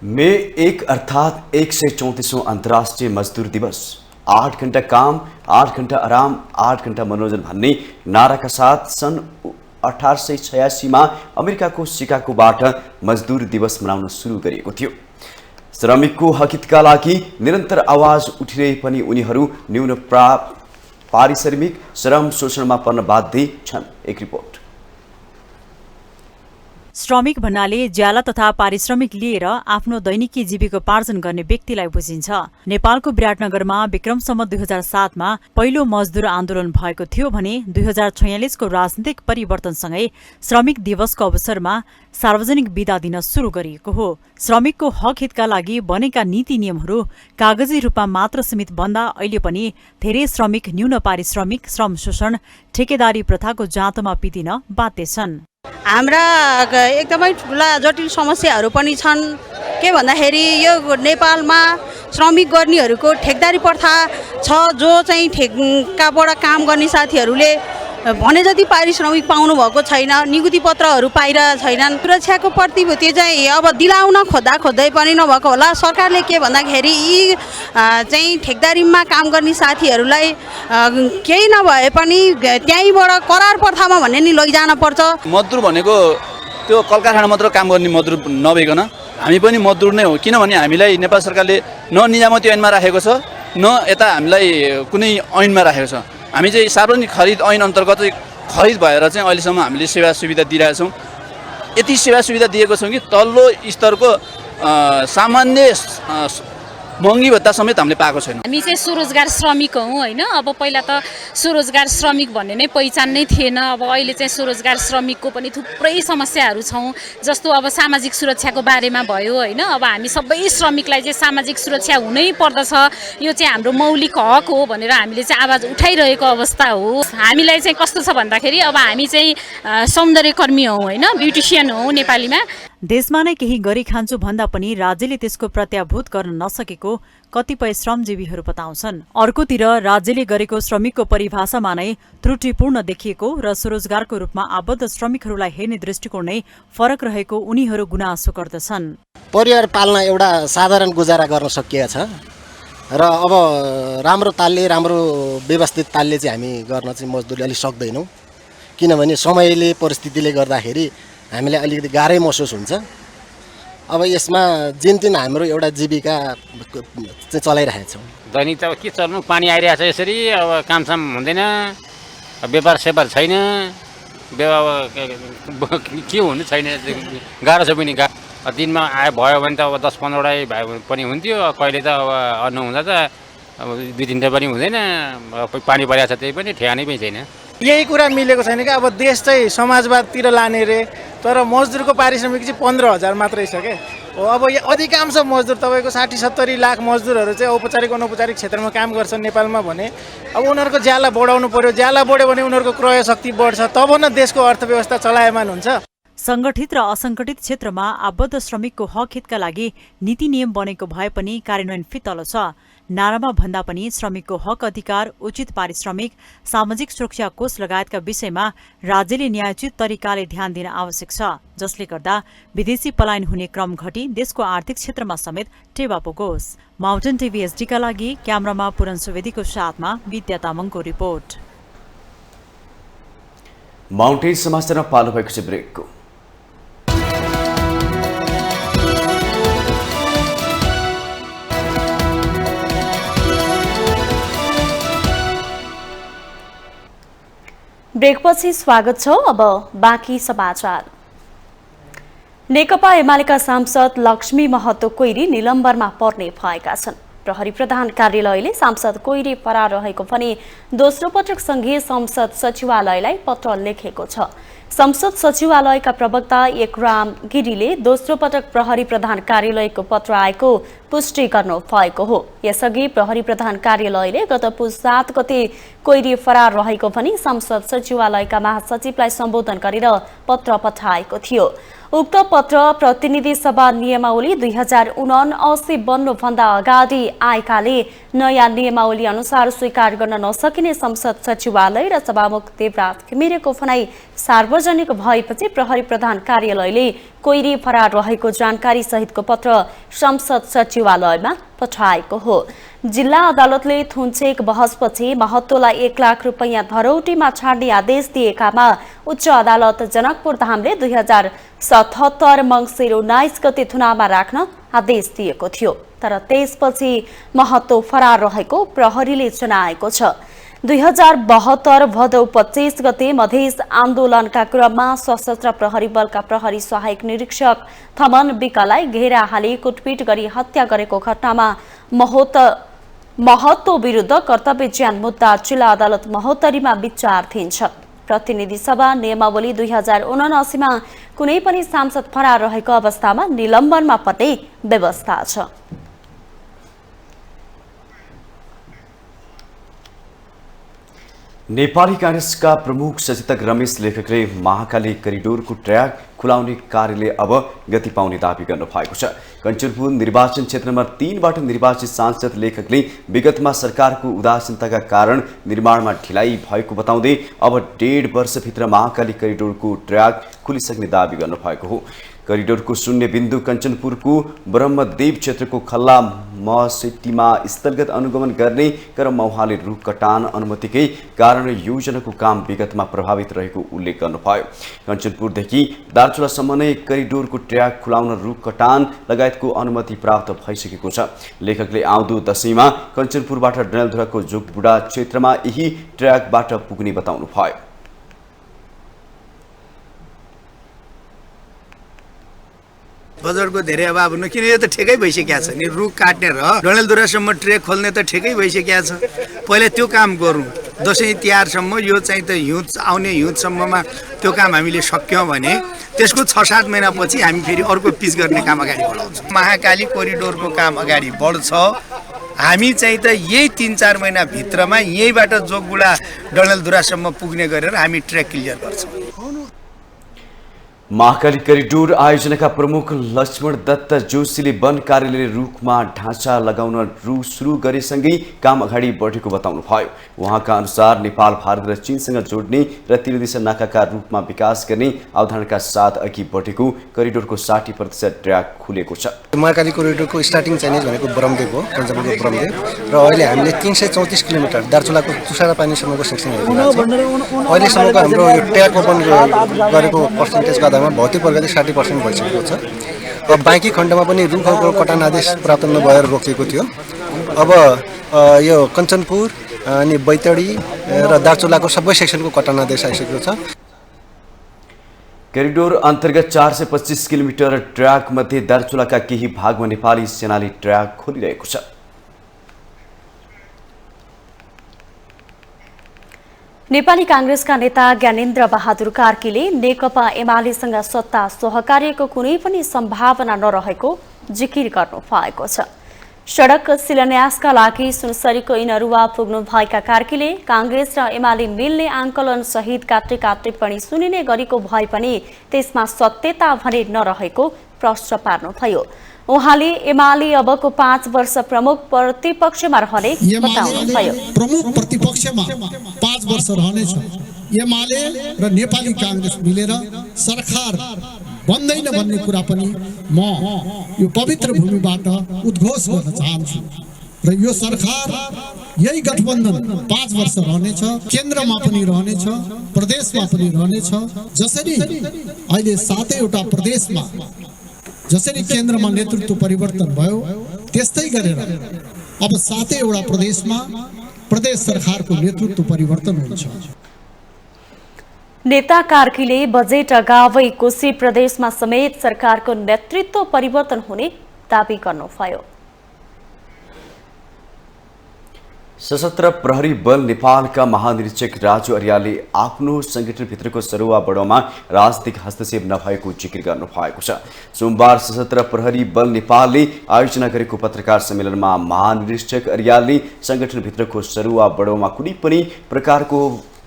मे 1 अर्थात् 134औं अन्तर्राष्ट्रिय मजदुर दिवस 8 घण्टा काम, 8 घण्टा आराम, 8 घण्टा मनोरञ्जन भन्ने नाराका साथ सन् 1886 मा अमेरिकाको सिकागोबाट मजदुर दिवस मनाउन सुरु गरिएको थियो। श्रमिकको हकहितका लागि निरन्तर आवाज उठिरहे पनि उनीहरू न्यून पारिश्रमिक श्रम शोषणमा पर्न बाध्य छन्। एक रिपोर्ट। श्रमिक भन्नाले ज्याला तथा पारिश्रमिक लिएर आफ्नो दैनिकी जीविकोपार्जन गर्ने व्यक्तिलाई बुझिन्छ। नेपालको विराटनगरमा विक्रम सम्वत 2007 मा पहिलो मजदुर आन्दोलन भएको थियो भने 2046 को राजनीतिक परिवर्तनसँगै श्रमिक दिवसको अवसरमा सार्वजनिक बिदा दिन सुरु गरिएको हो। श्रमिकको हक हितका लागि बनेका नीति नियमहरू कागजी रूपमा मात्र सीमित बन्दा अहिले पनि धेरै श्रमिक न्यून पारिश्रमिक श्रम शोषण ठेकेदारी प्रथाको जाँतमा पिदिन बाध्य छन्। हाम्रा एकदमै ठुला जटिल समस्याहरू पनि छन्। के भन्दाखेरि यो नेपालमा श्रमिक गर्नेहरूको ठेकदारी प्रथा छ, जो चाहिँ ठेकाबाट काम गर्ने साथीहरूले भने जति पारिश्रमिक पाउनु भएको छैन, नियुक्ति पत्रहरू पाइरहेका छैनन्। सुरक्षाको प्रतिभूति चाहिँ अब दिलाउन खोज्दै पनि नभएको होला। सरकारले के भन्दाखेरि यी चाहिँ ठेकदारीमा काम गर्ने साथीहरूलाई केही नभए पनि त्यहीँबाट करार प्रथामा भन्ने नि लैजान पर्छ। मजदुर भनेको त्यो कलकारखाना मात्र काम गर्ने मजदुर नभइकन हामी पनि मजदुर नै हो। किनभने हामीलाई नेपाल सरकारले न निजामती ऐनमा राखेको छ, न यता हामीलाई कुनै ऐनमा राखेको छ। हामी चाहिँ सार्वजनिक खरिद ऐन अन्तर्गत खरिद भएर चाहिँ अहिलेसम्म हामीले सेवा सुविधा दिइरहेका छौँ। यति सेवा सुविधा दिएको छौँ कि तल्लो स्तरको सामान्य महँगी भत्ता समेत हामीले पाएको छैनौँ। हामी चाहिँ स्वरोजगार श्रमिक हौँ होइन। अब पहिला त स्वरोजगार श्रमिक भन्ने नै पहिचान नै थिएन। अब अहिले चाहिँ स्वरोजगार श्रमिकको पनि थुप्रै समस्याहरू छौँ। जस्तो अब सामाजिक सुरक्षाको बारेमा भयो होइन। अब हामी सबै श्रमिकलाई चाहिँ सामाजिक सुरक्षा हुनै पर्दछ, यो चाहिँ हाम्रो मौलिक हक हो भनेर हामीले चाहिँ आवाज उठाइरहेको अवस्था हो। हामीलाई चाहिँ कस्तो छ भन्दाखेरि अब हामी चाहिँ सौन्दर्यकर्मी हौँ होइन, ब्युटिसियन हौँ नेपालीमा। देशमा नै केही गरी खान्छु भन्दा पनि राज्यले त्यसको प्रत्याभूत गर्न नसकेको कतिपय श्रमजीवीहरू बताउँछन्। अर्कोतिर राज्यले गरेको श्रमिकको परिभाषामा नै त्रुटिपूर्ण देखिएको र स्वरोजगारको रूपमा आबद्ध श्रमिकहरूलाई हेर्ने दृष्टिकोण नै फरक रहेको उनीहरू गुनासो गर्दछन्। परिवार पाल्न एउटा साधारण गुजारा गर्न सकिएको छ र अब राम्रो तालले राम्रो व्यवस्थित तालले चाहिँ हामी गर्न चाहिँ मजदुरी अलिक सक्दैनौँ, किनभने समयले परिस्थितिले गर्दाखेरि हामीलाई अलिकति गाह्रै महसुस हुन्छ। अब यसमा जिनतिन हाम्रो एउटा जीविका चाहिँ चलाइरहेका छौँ। दैनिक त के चल्नु, पानी आइरहेको छ यसरी, अब कामसाम हुँदैन, व्यापार सेपार छैन, के हुनु छैन, गाह्रो छ पनि। दिनमा भयो भने त अब 10-15 भयो पनि हुन्थ्यो, कहिले त अब अन्न हुँदा त अब 2-3 पनि हुँदैन, पानी परिरहेको छ त्यही पनि ठेगानै पनि छैन। यही कुरा मिलेको छैन कि अब देश चाहिँ समाजवादतिर लाने रे, तर मजदुरको पारिश्रमिक चाहिँ 15,000 मात्रै छ क्या। अब अधिकांश मजदुर तपाईँको 60-70 लाख मजदुरहरू चाहिँ औपचारिक अनौपचारिक क्षेत्रमा काम गर्छन् नेपालमा भने। अब उनीहरूको ज्याला बढाउनु पर्यो, ज्याला बढ्यो भने उनीहरूको क्रय शक्ति बढ्छ, तब न देशको अर्थव्यवस्था चलायमान हुन्छ। सङ्गठित र असङ्गठित क्षेत्रमा आबद्ध श्रमिकको हक हितका लागि नीति नियम बनेको भए पनि कार्यान्वयन फितलो छ। नारामा भन्दा पनि श्रमिकको हक अधिकार, उचित पारिश्रमिक, सामाजिक सुरक्षा कोष लगायतका विषयमा राज्यले न्यायोचित तरिकाले ध्यान दिन आवश्यक छ, जसले गर्दा विदेशी पलायन हुने क्रम घटी देशको आर्थिक क्षेत्रमा समेत टेवा पुगोस्। माउन्टेन टिभी एसडीका लागि क्यामेरामा पुरन सुवेदीको साथमा विद्या तामाङको रिपोर्ट। माउन्टेन समाचारमा पालो भएको छ ब्रेकको। ब्रेकपछि स्वागत छ। अब बाँकी समाचार। नेकपा एमालेका सांसद लक्ष्मी महतो कोइरी निलम्बनमा पर्ने भएका छन्। प्रहरी प्रधान कार्यालयले सांसद कोइरी फरार रहेको पनि दोस्रो पटक संघीय संसद सचिवालयलाई पत्र लेखेको छ। संसद सचिवालयका प्रवक्ता एकराम गिरीले दोस्रो पटक प्रहरी प्रधान कार्यालयको पत्र आएको पुष्टि गर्नु भएको हो। यसअघि प्रहरी प्रधान कार्यालयले गत पुस 7 गते कोइरी फरार रहेको पनि संसद सचिवालयका महासचिवलाई सम्बोधन गरेर पत्र पठाएको थियो। उक्त पत्र प्रतिनिधि सभा नियमावली 2079 बन्नुभन्दा अगाडि आएकाले नयाँ नियमावली अनुसार स्वीकार गर्न नसकिने संसद सचिवालय र सभामुख देवराज घिमिरेको भनाई सार्वजनिक भएपछि प्रहरी प्रधान कार्यालयले कोइरी फरार रहेको जानकारी सहितको पत्र संसद सचिवालयमा पठाएको हो। जिल्ला अदालतले थुन्चेक बहसपछि महतोलाई 1 लाख रुपैयाँ धरौटीमा छाड्ने आदेश दिएकामा उच्च अदालत जनकपुर धामले 2077 मङ्सिर 19 गते थुनामा राख्न आदेश दिएको थियो। तर त्यसपछि महतो फरार रहेको प्रहरीले जनाएको छ। 2072 भदौ 25 गते मधेस आन्दोलनका क्रममा सशस्त्र प्रहरी बलका प्रहरी सहायक निरीक्षक थमन विकलाई घेरा हाली कुटपिट गरी हत्या गरेको घटनामा महतो विरुद्ध कर्तव्य ज्यान मुद्दा जिल्ला अदालत महोत्तरीमा विचाराधीन छ। प्रतिनिधि सभा नियमावली 2079 मा कुनै पनि सांसद फरार रहेको अवस्थामा निलम्बनमा पर्ने व्यवस्था छ। नेपाली कांग्रेसका प्रमुख सचेतक रमेश लेखकले महाकाली करिडोरको ट्र्याक खुलाउने कार्यले अब गति पाउने दावी गर्नु भएको छ। कञ्चनपुर निर्वाचन क्षेत्र नम्बर 3 बाट निर्वाचित सांसद लेखकले विगतमा सरकारको उदासीनताका कारण निर्माणमा ढिलाइ भएको बताउँदै अब 1.5 वर्षभित्र महाकाली करिडोरको ट्र्याक खुलिसक्ने दावी गर्नु भएको हो। करिडोरको शून्य बिन्दु कञ्चनपुरको ब्रह्मदेव क्षेत्रको खल्ला महसेट्टीमा स्थलगत अनुगमन गर्ने क्रममा उहाँले रुख कटान अनुमतिकै कारण योजनाको काम विगतमा प्रभावित रहेको उल्लेख गर्नुभयो। कञ्चनपुरदेखि दार्चुलासम्म नै करिडोरको ट्र्याक खुलाउन रुख कटान लगायतको अनुमति प्राप्त भइसकेको छ। लेखकले आउँदो दशैंमा कञ्चनपुरबाट डडेलधुराको जोगबुढा क्षेत्रमा यही ट्र्याकबाट पुग्ने बताउनुभयो। बजेटको धेरै अभाव हुनु, किन यो त ठेकै भइसकेको छ नि। रुख काट्ने र डडेलधुरासम्म ट्रेक खोल्ने त ठेकै भइसकेको छ। पहिला त्यो काम गरौँ, दसैँ तिहारसम्म यो चाहिँ त हिउँद आउने हिउँदसम्ममा त्यो काम हामीले सक्यौँ भने त्यसको 6-7 महिनापछि हामी फेरि अर्को पिच गर्ने काम अगाडि बढाउँछौँ। महाकाली कोरिडोरको काम अगाडि बढ्छ। हामी चाहिँ त यही 3-4 महिनाभित्रमा यहीँबाट जोगबुढा डडेलधुरासम्म पुग्ने गरेर हामी ट्रेक क्लियर गर्छौँ। महाकाली करिडोर आयोजनाका प्रमुख लक्ष्मण दत्त जोशीले वन कार्यालयले रुखमा ढाँचा लगाउन सुरु गरेसँगै काम अगाडि बढेको बताउनुभयो। उहाँका अनुसार नेपाल भारत र चीनसँग जोड्ने र त्रिदिशा नाकाका रूपमा विकास गर्ने अवधारणाका साथ अघि बढेको करिडोरको 60% ट्र्याक खुलेको छ। महाकाली कोरिडोरको स्टार्टिङ चैनेज भनेको ब्रह्मदेव हो, कञ्चनपुरको ब्रह्मदेव, र अहिले हामीले 334 किलोमिटर दार्चुलाको तुषारा पानीसम्मको सेक्सन अहिलेसम्मको हाम्रो यो ट्र्याक ओपन गरेको पर्सेन्टेजको आधारमा भौतिक प्रगति 60% भइसकेको छ। अब बाँकी खण्डमा पनि रुखहरूको कटान आदेश प्राप्त नभएर रोकिएको थियो। अब यो कञ्चनपुर अनि बैतडी र दार्चुलाको सबै सेक्सनको कटान आदेश आइसकेको छ। करिडोर अन्तर्गत 425 किलोमिटर ट्र्याक मध्ये दार्चुलाका केही भागमा नेपाली सेनाले ट्र्याक खोलिरहेको छ। नेपाली कांग्रेसका नेता ज्ञानेन्द्र बहादुर कार्कीले नेकपा एमालेसँग सत्ता सहकार्यको कुनै पनि सम्भावना नरहेको जिकिर गर्नु भएको छ। सडक शिलान्यासका लागि सुनसरीको इनरुवा पुग्नु भएका कार्कीले कांग्रेस र एमाले मिल्ने आंकलन सहितका टिका टिप्पणी सुनिने गरेको भए पनि त्यसमा सत्यता भने नरहेको प्रश्न पार्नुभयो। उहाँले एमाले अबको 5 वर्ष प्रमुख प्रतिपक्षमा रहने बताउनुभयो। प्रमुख प्रतिपक्षमा 5 वर्ष रहनेछ। एमाले र नेपाली कांग्रेस मिलेर सरकार बन्दैन भन्ने कुरा पनि म यो पवित्र भूमिबाट उद्घोष गर्न चाहन्छु र यो सरकार यही गठबन्धन 5 वर्ष रहनेछ। केन्द्रमा पनि रहनेछ, प्रदेशमा पनि रहनेछ। जसरी अहिले 7वटा प्रदेशमा जसरी केन्द्रमा नेतृत्व परिवर्तन भयो त्यस्तै गरेर अब 7वटा प्रदेशमा प्रदेश सरकारको नेतृत्व परिवर्तन हुन्छ। नेता कार्कीले बजेट अगावै कोशी प्रदेशमा समेत सरकारको नेतृत्व परिवर्तन हुने दावी गर्नुभयो। सशस्त्र प्रहरी बल नेपालका महानिरीक्षक राजु अर्यालले आफ्नो संगठनभित्रको सरुवा बढाउनमा राजनीतिक हस्तक्षेप नभएको जिकिर गर्नुभएको छ। सोमबार सशस्त्र प्रहरी बल नेपालले आयोजना गरेको पत्रकार सम्मेलनमा महानिरीक्षक अर्यालले संगठनभित्रको सरुवा बढाउनमा कुनै पनि प्रकारको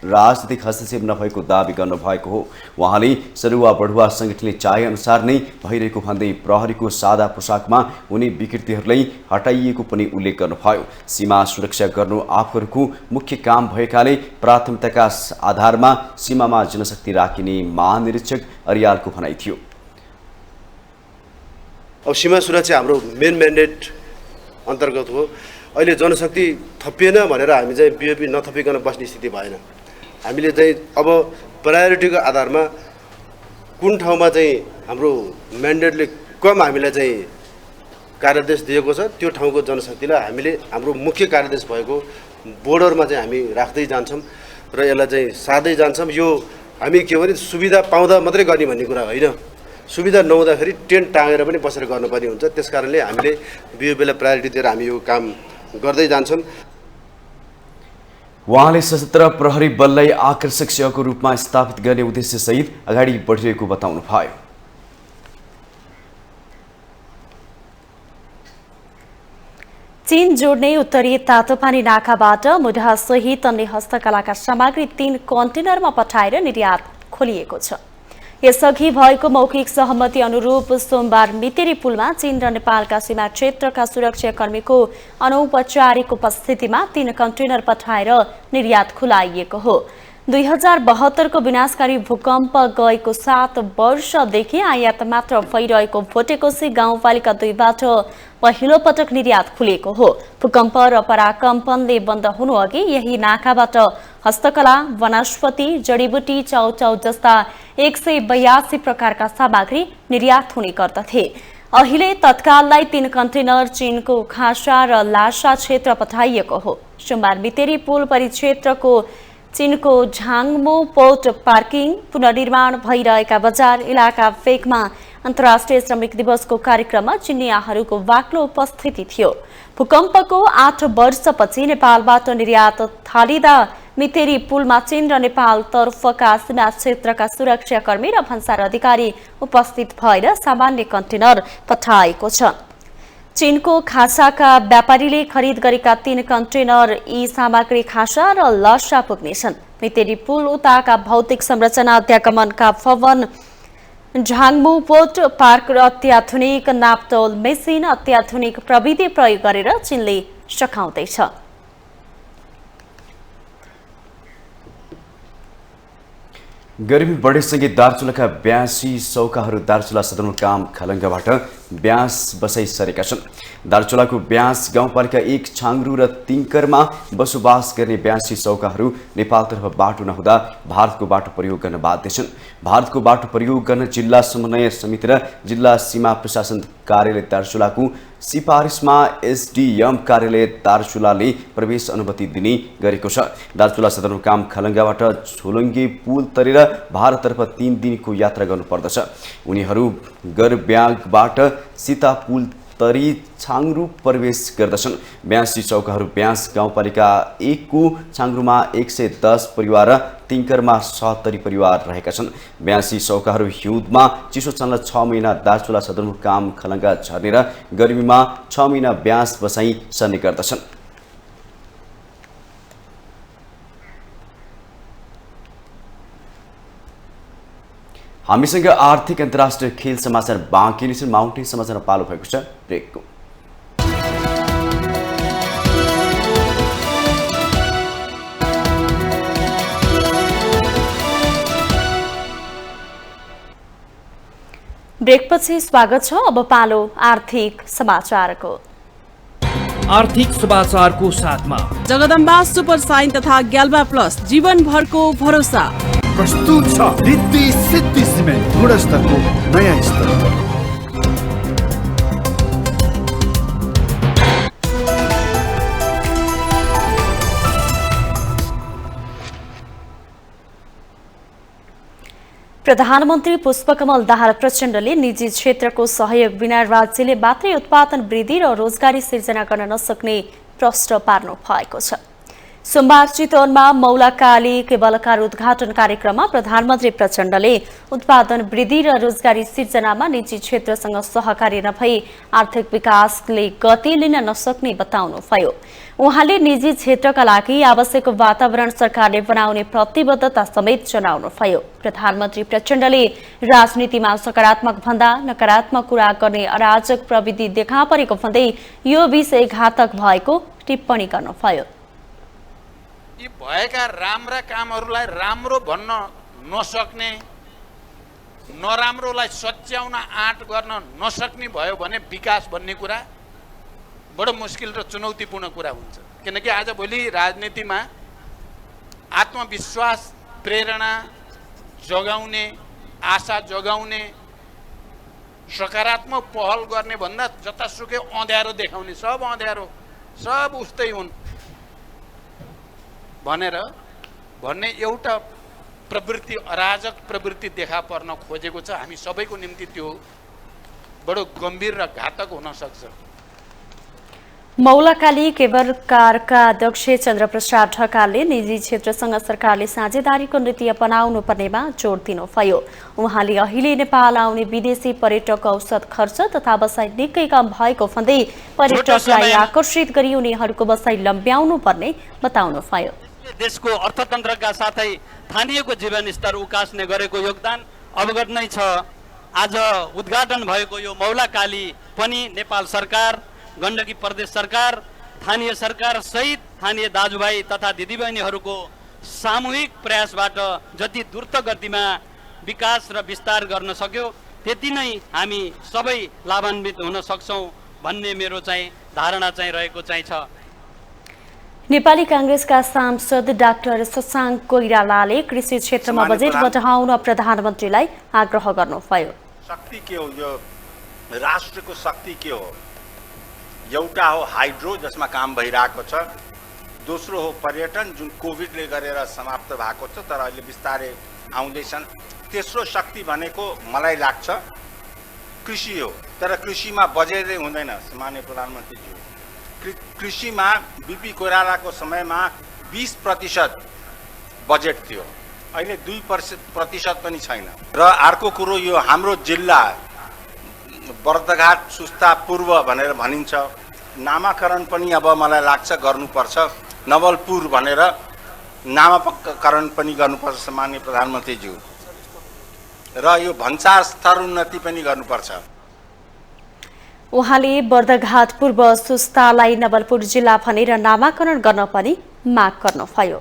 राजनीतिक हस्तक्षेप नभएको दावी गर्नुभएको हो। उहाँले सरुवा बढुवा संगठनले चाहे अनुसार नै भइरहेको भन्दै प्रहरीको सादा पोसाकमा हुने विकृतिहरूलाई हटाइएको पनि उल्लेख गर्नुभयो। सीमा सुरक्षा गर्नु आफूहरूको मुख्य काम भएकाले प्राथमिकताका आधारमा सीमामा जनशक्ति राखिने महानिरीक्षक अर्यालको भनाइ थियो। अब सीमा सुरक्षा हाम्रो मेन म्यान्डेट अन्तर्गत हो। अहिले जनशक्ति थपिएन भनेर हामी चाहिँ बिओपी नथपिकन बस्ने स्थिति भएन। हामीले चाहिँ अब प्रायोरिटीको आधारमा कुन ठाउँमा चाहिँ हाम्रो म्यान्डेटले कम हामीलाई चाहिँ कार्यादेश दिएको छ त्यो ठाउँको जनशक्तिलाई हामीले हाम्रो मुख्य कार्यादेश भएको बोर्डरमा चाहिँ हामी राख्दै जान्छौँ र यसलाई चाहिँ सार्दै जान्छौँ। यो हामी के भने सुविधा पाउँदा मात्रै गर्ने भन्ने कुरा होइन। सुविधा नहुँदाखेरि टेन्ट टाँगेर पनि बसेर गर्नुपर्ने हुन्छ। त्यसकारणले हामीले बिओपीलाई प्रायोरिटी दिएर हामी यो काम गर्दै जान्छौँ। उहाँले सशस्त्र प्रहरी बललाई आकर्षक सेवाको रूपमा स्थापित गर्ने उद्देश्यसहित अगाडि बढिरहेको बताउनुभयो। चीन जोड्ने उत्तरी तातोपानी नाकाबाट मुढा सहित अन्य हस्तकलाका सामग्री 3 कन्टेनरमा पठाएर निर्यात खोलिएको छ। यसअघि भएको मौखिक सहमति अनुरूप सोमबार मितेरी पुलमा चीन र नेपालका सीमा क्षेत्रका सुरक्षाकर्मीको अनौपचारिक उपस्थितिमा 3 कन्टेनर पठाएर निर्यात खुलाइएको हो। 2072 को विनाशकारी भूकम्प गएको 7 वर्षदेखि आयात मात्र भइरहेको भोटेकोशी गाउँपालिका 2बाट पहिलो पटक निर्यात खुलेको हो। भूकम्प र पराकम्पनले बन्द हुनु अघि यही नाकाबाट हस्तकला, वनस्पति, जडीबुटी, चाउचाउ जस्ता 182 प्रकारका सामग्री निर्यात हुने गर्दथे। अहिले तत्काललाई 3 कन्टेनर चीनको खासा र लासा क्षेत्र पठाइएको हो। सोमबार मितेरी पुल परिक्षेत्रको चीनको झाङमो पोर्ट पार्किङ, पुनर्निर्माण भइरहेका बजार इलाका फेकमा अन्तर्राष्ट्रिय श्रमिक दिवसको कार्यक्रममा चिनियाहरूको बाक्लो उपस्थिति थियो। भूकम्पको 8 वर्षपछि नेपालबाट निर्यात थालिँदा मितेरी पुलमा चीन र नेपालतर्फका सीमा क्षेत्रका सुरक्षाकर्मी र भन्सार अधिकारी उपस्थित भएर सामान्य कन्टेनर पठाएको छ। चीनको खासाका व्यापारीले खरिद गरेका 3 कन्टेनर यी सामग्री खासा र लर्सा पुग्नेछन्। मितेरी पुल उताका भौतिक संरचना अध्यागमनका भवन, झाङमु पोर्ट पार्क र अत्याधुनिक नापतोल मेसिन अत्याधुनिक प्रविधि प्रयोग गरेर चीनले सघाउँदैछ। गर्मी बढेसँगै दार्चुलाका 82 सौकाहरू दार्चुला सदरमुकाम खलङ्गाबाट ब्यास बसाइ सरेका छन्। दार्चुलाको ब्यास गाउँपालिका 1 छाङ्ग्रु र तिङ्करमा बसोबास गर्ने 82 सौकाहरू नेपालतर्फ बाटो नहुँदा भारतको बाटो प्रयोग गर्न बाध्य छन्। भारतको बाटो प्रयोग गर्न जिल्ला समन्वय समिति र जिल्ला सीमा प्रशासन कार्यालय दार्चुलाको सिफारिसमा एसडीएम कार्यालय दार्चुलाले प्रवेश अनुमति दिने गरेको छ। दार्चुला सदरमुकाम खलङ्गाबाट झोलुङ्गे पुल तरेर भारततर्फ 3 दिनको यात्रा गर्नुपर्दछ। उनीहरू गरब्यागबाट सीता पुल तरी छाङ्ग्रु प्रवेश गर्दछन्। 82 चौकाहरू ब्यास गाउँपालिका 1 को छाङ्ग्रुमा 110 परिवार र तिङ्करमा 70 परिवार रहेका छन्। 82 चौकाहरू हिउँदमा चिसो चल्न 6 महिना दार्चुला सदरमुकाम खलङ्गा झर्ने र गर्मीमा 6 महिना ब्यास बसाई सर्ने गर्दछन्। हामीसँग आर्थिक अन्तर्राष्ट्रिय खेल समाचार बाँकी नै छन्। माउन्टेन समाचारमा पालो भएको छ ब्रेकको। ब्रेकपछि स्वागत छ। अब पालो आर्थिक समाचारको। आर्थिक समाचारको साथमा जगदम्बा सुपर साइन तथा ग्याल्बा प्लस जीवनभरको भरोसा प्रस्तुत छ। रिद्धि सिद्धि सिमेन्ट गुणस्तरको नयाँ स्तर। प्रधानमन्त्री पुष्पकमल दाहाल प्रचण्डले निजी क्षेत्रको सहयोग बिना राज्यले मात्रै उत्पादन वृद्धि र रोजगारी सिर्जना गर्न नसक्ने प्रश्न पार्नु भएको छ। सोमबार चितवनमा मौलाकाली केबलकार उद्घाटन कार्यक्रममा प्रधानमन्त्री प्रचण्डले उत्पादन वृद्धि र रोजगारी सिर्जनामा निजी क्षेत्रसँग सहकारी नभई आर्थिक विकासले गति लिन नसक्ने बताउनुभयो। उहाँले निजी क्षेत्रका लागि आवश्यक वातावरण सरकारले बनाउने प्रतिबद्धता समेत जनाउनुभयो। प्रधानमन्त्री प्रचण्डले राजनीतिमा सकारात्मक भन्दा नकारात्मक कुरा गर्ने अराजक प्रविधि देखा परेको भन्दै यो विषय घातक भएको टिप्पणी गर्नुभयो। यी भएका राम्रा कामहरूलाई राम्रो भन्न नसक्ने, नराम्रोलाई सच्याउन आँट गर्न नसक्ने भयो भने विकास भन्ने कुरा बडो मुस्किल र चुनौतीपूर्ण कुरा हुन्छ। किनकि आजभोलि राजनीतिमा आत्मविश्वास, प्रेरणा जगाउने, आशा जगाउने, सकारात्मक पहल गर्ने भन्दा जतासुकै अँध्यारो देखाउने, सब अँध्यारो, सब उस्तै हुन् भन्ने एउटा प्रवृत्ति, अराजक प्रवृत्ति देखा पर्न खोजेको छ। हामी सबैको निम्ति त्यो बडो गम्भीर र घातक हुन सक्छ। मौलाकाली केबलकारका अध्यक्ष चन्द्रप्रसाद ढकालले निजी क्षेत्रसँग सरकारले साझेदारीको नीति अपनाउनु पर्नेमा जोड दिनुभयो। उहाँले अहिले नेपाल आउने विदेशी पर्यटकको औसत खर्च तथा बसाइ निकै कम भएको भन्दै पर्यटकलाई आकर्षित गरी उनीहरूको बसाइ लम्ब्याउनु पर्ने बताउनुभयो। देशको अर्थतन्त्रका साथै स्थानीयको जीवन स्तर उकास्ने गरेको योगदान अवगत नै छ। आज उद्घाटन भएको यो मौलाकाली पनि नेपाल सरकार, गण्डकी प्रदेश सरकार, स्थानीय सरकार सहित स्थानीय दाजुभाइ तथा दिदीबहिनीहरूको सामूहिक प्रयासबाट जति द्रुत गतिमा विकास र विस्तार गर्न सक्यो त्यति नै हामी सबै लाभान्वित हुन सक्छौँ भन्ने मेरो चाहिँ धारणा चाहिँ रहेको चाहिँ छ। नेपाली कांग्रेसका सांसद डाक्टर शशाङ्क कोइरालाले कृषि क्षेत्रमा बजेट बढाउन प्रधानमन्त्रीलाई आग्रह गर्नुभयो। शक्ति के हो? यो राष्ट्रको शक्ति के हो? एउटा हो हाइड्रो जसमा काम भइरहेको छ, दोस्रो हो पर्यटन जुन कोभिडले गरेर समाप्त भएको छ तर अहिले बिस्तारै आउँदैछन्, तेस्रो शक्ति भनेको मलाई लाग्छ कृषि हो, तर कृषिमा बजेटै हुँदैन माननीय प्रधानमन्त्रीज्यू। कृषिमा बिपी कोइरालाको समयमा 20% बजेट थियो, अहिले 2% पनि छैन। र अर्को कुरो यो हाम्रो जिल्ला बर्दघाट सुस्ता पूर्व भनेर भनिन्छ, नामाकरण पनि अब मलाई लाग्छ गर्नुपर्छ, नवलपुर भनेर नामाकरण पनि गर्नुपर्छ माननीय प्रधानमन्त्रीज्यू। र यो भन्सार स्तर उन्नति पनि गर्नुपर्छ। उहाँले बर्दघाट पूर्व सुस्तालाई नवलपुर जिल्ला भनेर नामाकरण गर्न पनि माग गर्नुभयो।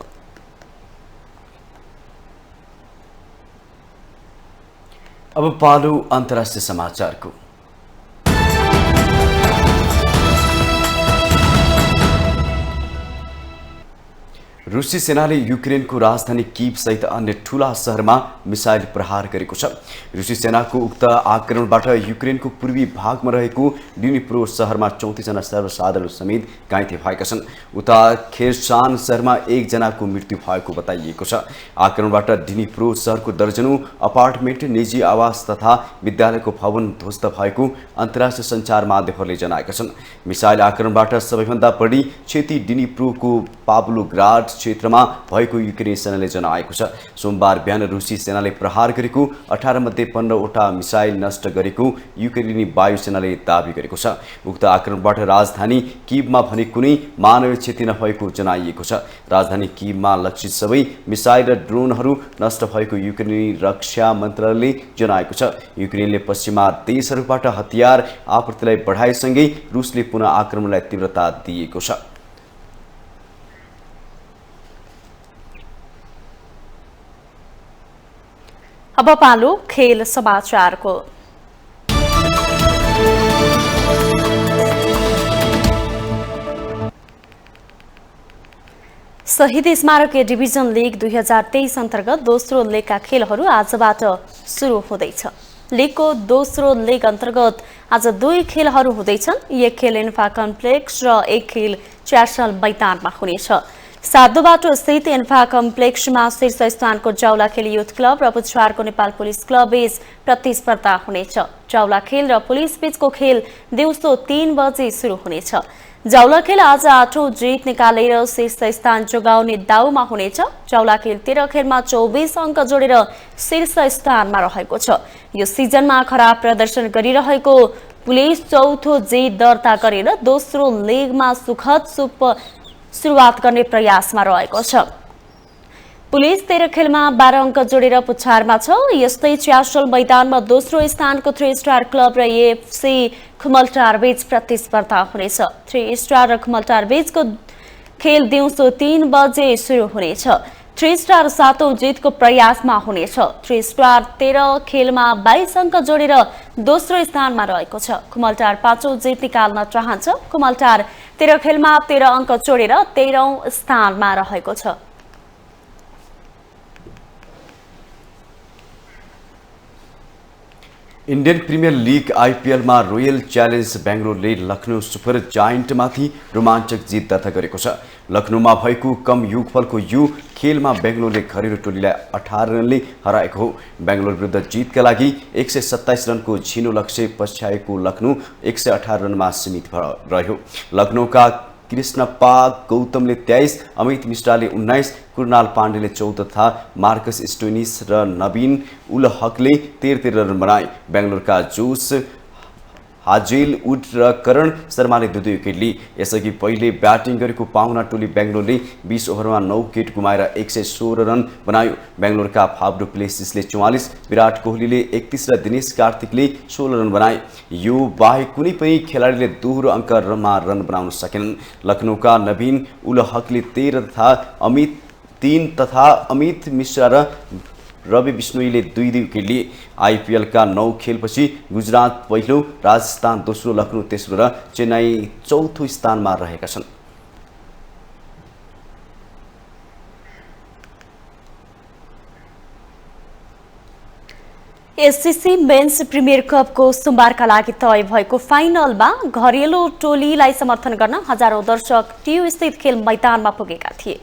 अब पालो अन्तर्राष्ट्रिय समाचारको। रुसी सेनाले युक्रेनको राजधानी कीव सहित अन्य ठूला शहरमा मिसाइल प्रहार गरेको छ। रुसी सेनाको उक्त आक्रमणबाट युक्रेनको पूर्वी भागमा रहेको डिनिप्रो शहरमा 34 जना सर्वसाधारण समेत घाइते भएका छन्। उता खेर्सान शहरमा 1 जनाको मृत्यु भएको बताइएको छ। आक्रमणबाट डिनिप्रो शहरको दर्जनौं अपार्टमेन्ट, निजी आवास तथा विद्यालयको भवन ध्वस्त भएको अन्तर्राष्ट्रिय सञ्चार माध्यमहरूले जनाएका छन्। मिसाइल आक्रमणबाट सबैभन्दा बढी क्षति डिनिप्रोको पाब्लोग्राड क्षेत्रमा भएको युक्रेनी सेनाले जनाएको छ। सोमबार बिहान रुसी सेनाले प्रहार गरेको 18 मध्ये 15वटा मिसाइल नष्ट गरेको युक्रेनी वायुसेनाले दाबी गरेको छ। उक्त आक्रमणबाट राजधानी कीवमा भने कुनै मानवीय क्षति नभएको जनाइएको छ। राजधानी कीवमा लक्षित सबै मिसाइल र ड्रोनहरू नष्ट भएको युक्रेनी रक्षा मन्त्रालयले जनाएको छ। युक्रेनले पश्चिमा देशहरूबाट हतियार आपूर्तिलाई बढाएसँगै रुसले पुनः आक्रमणलाई तीव्रता दिएको छ। अब पालो खेल समाचारको। शहीद स्मारक डिभिजन लीग 2023 अन्तर्गत दोस्रो लेगका खेलहरू आजबाट सुरु हुँदैछ। लीगको दोस्रो लेग अन्तर्गत आज 2 खेलहरू हुँदैछन्। एक खेल इन्फा कम्प्लेक्स र एक खेल च्यासल मैदानमा हुनेछ। साधोबाटो स्थित इन्फा कम्प्लेक्समा शीर्ष स्थानको जाउलाखेल युथ क्लब र पुछारको नेपाल पुलिस क्लब बीच प्रतिस्पर्धा हुनेछ। जाउलाखेल र पुलिस बीचको खेल दिउँसो 3 बजे सुरु हुनेछ। जाउलाखेल आज 8औं जित निकालेर शीर्ष स्थान जोगाउने दाउमा हुनेछ। जाउलाखेल 13 खेलमा 24 अङ्क जोडेर शीर्ष स्थानमा रहेको छ। यो सिजनमा खराब प्रदर्शन गरिरहेको पुलिस चौथो जित दर्ता गरेर दोस्रो लेगमा सुखद सुरुवात गर्ने प्रयासमा रहेको छ। पुलिस 13 खेलमा 12 अङ्क जोडेर पुछारमा छ। यस्तै च्यासल मैदानमा दोस्रो स्थानको 3 स्टार क्लब र एएफसी खुमलटार बीच प्रतिस्पर्धा हुनेछ। 3 स्टार र खुमलटार बीचको खेल दिउँसो 3 बजे सुरु हुनेछ। 3 स्टार 7औं जितको प्रयासमा हुनेछ। 3 स्टार 13 खेलमा 22 अङ्क जोडेर दोस्रो स्थानमा रहेको छ। खुमलटार 5औं जित निकाल्न चाहन्छ। खुमलटार 13 खेलमा 13 अङ्क जोडेर 13औं स्थानमा रहेको छ। इन्डियन प्रिमियर लिग आइपिएलमा रोयल च्यालेन्ज बेङ्गलोरले लखनऊ सुपर जायन्टमाथि रोमाञ्चक जित दर्ता गरेको छ। लखनऊमा भएको कम योगफलको यो खेलमा बेङ्गलोरले घरेलु टोलीलाई 18 रनले हराएको हो। बेङ्गलोर विरुद्ध जितका लागि 127 रनको झिनो लक्ष्य पछ्याएको लखनऊ 118 रनमा सीमित रह्यो। लखनऊका कृष्णप्पा गौतमले 23, अमित मिश्राले 19, कुरनाल पाण्डेले 14 तथा मार्कस स्टोइनिस र नवीन उल हकले 13 रन बनाए। बेङ्गलोरका जोस हाजेलवुड र करण शर्माले 2 विकेट लिए। यसअघि पहिले ब्याटिङ गरेको पाहुना टोली बेङ्गलोरले 20 ओभरमा 9 विकेट गुमाएर 116 रन बनायो। बेङ्गलोरका फाब्डो प्लेसिसले 44, विराट कोहलीले 31 र दिनेश कार्तिकले 16 रन बनाए। यो बाहेक कुनै पनि खेलाडीले दोहोरो अङ्कमा रन बनाउन सकेनन्। लखनऊका नवीन उल हकले 13 तथा अमित 3 तथा अमित मिश्रा र रवि बिश्नोईले 2 विकेट लिए। आइपिएलका 9 खेलपछि गुजरात पहिलो, राजस्थान दोस्रो, लखनऊ तेस्रो र चेन्नई चौथो स्थानमा रहेका छन्। एससीसी मेन्स प्रिमियर कपको सोमबारका लागि तय भएको फाइनलमा घरेलु टोलीलाई समर्थन गर्न हजारौं दर्शक टियु स्थित खेल मैदानमा पुगेका थिए।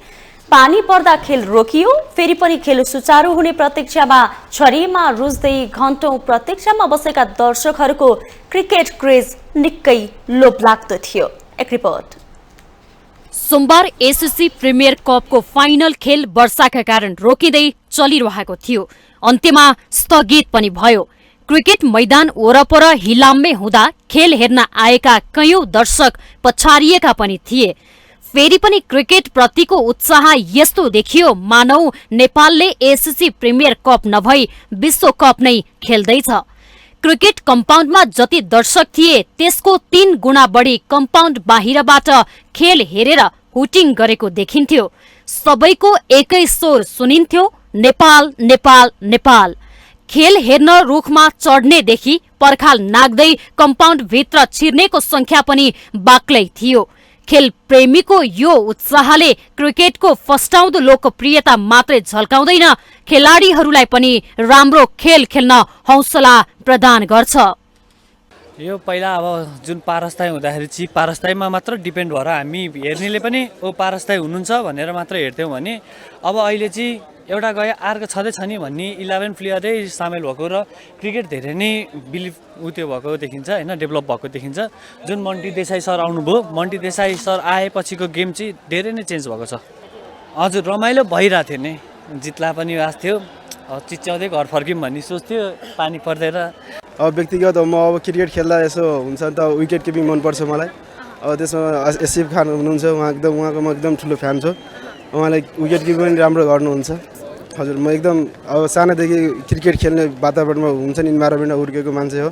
पानी पर्दा खेल रोकियो, फेरि पनि खेल सुचारू हुने प्रतीक्षामा छरीमा रुच्दै घण्टौं प्रतीक्षामा बसेका दर्शकहरूको क्रिकेट क्रेज निकै लोभलाग्दो थियो। एक रिपोर्ट। सोमबार एसएससी प्रिमियर कपको फाइनल खेल वर्षाका कारण रोकिँदै चलिरहेको थियो। अन्त्यमा स्थगित पनि भयो। क्रिकेट मैदान वरपर हिलाम्मे हुँदा खेल हेर्न आएका कयौं दर्शक पछारिएका पनि थिए। फेरि पनि क्रिकेट प्रतिको उत्साह यस्तो देखियो मानौ नेपालले एसएससी प्रिमियर कप नभई विश्वकप नै खेल्दैछ। क्रिकेट कम्पाउन्डमा जति दर्शक थिए त्यसको 3 गुणा बढी कम्पाउन्ड बाहिरबाट खेल हेरेर हुटिङ गरेको देखिन्थ्यो। सबैको एकै स्वर सुनिन्थ्यो, नेपाल नेपाल नेपाल। खेल हेर्न रुखमा चढ्नेदेखि पर्खाल नाग्दै कम्पाउन्ड भित्र छिर्नेको संख्या पनि बाक्लै थियो। खेल प्रेमीको यो उत्साहले क्रिकेटको फस्टाउँदो लोकप्रियता मात्रै झल्काउँदैन, खेलाडीहरूलाई पनि राम्रो खेल खेल्न हौसला प्रदान गर्छ। यो पहिला अब जुन पारस्थायी हुँदाखेरि चाहिँ पारस्थायीमा मात्र डिपेन्ड भएर हामी हेर्नेले पनि पारस्थायी हुनुहुन्छ भनेर मात्र हेर्थ्यौँ भने अब अहिले चाहिँ एउटा गयो अर्को छँदै छ नि भन्ने 11 प्लेयरै सामेल भएको र क्रिकेट धेरै नै बिलिभ त्यो भएको देखिन्छ होइन, डेभलप भएको देखिन्छ। जुन मन्टी देसाई सर आउनुभयो, मन्टी देसाई सर आएपछिको गेम चाहिँ धेरै नै चेन्ज भएको छ। हजुर रमाइलो भइरहेको थियो नि, जित्ला पनि आएको थियो, चिच्याउँदै घर फर्क्यौँ भन्ने सोच थियो पानी पर्दैन। अब व्यक्तिगत म अब क्रिकेट खेल्दा यसो हुन्छ नि त विकेट किपिङ मनपर्छ मलाई। अब त्यसमा एसिफ खान हुनुहुन्छ, उहाँको म एकदम ठुलो फ्यान छु। उहाँले विकेट किपिङ पनि राम्रो गर्नुहुन्छ। हजुर म एकदम अब सानोदेखि क्रिकेट खेल्ने वातावरणमा हुन्छ नि, इन्भाइरोमेन्टमा हुर्केको मान्छे हो।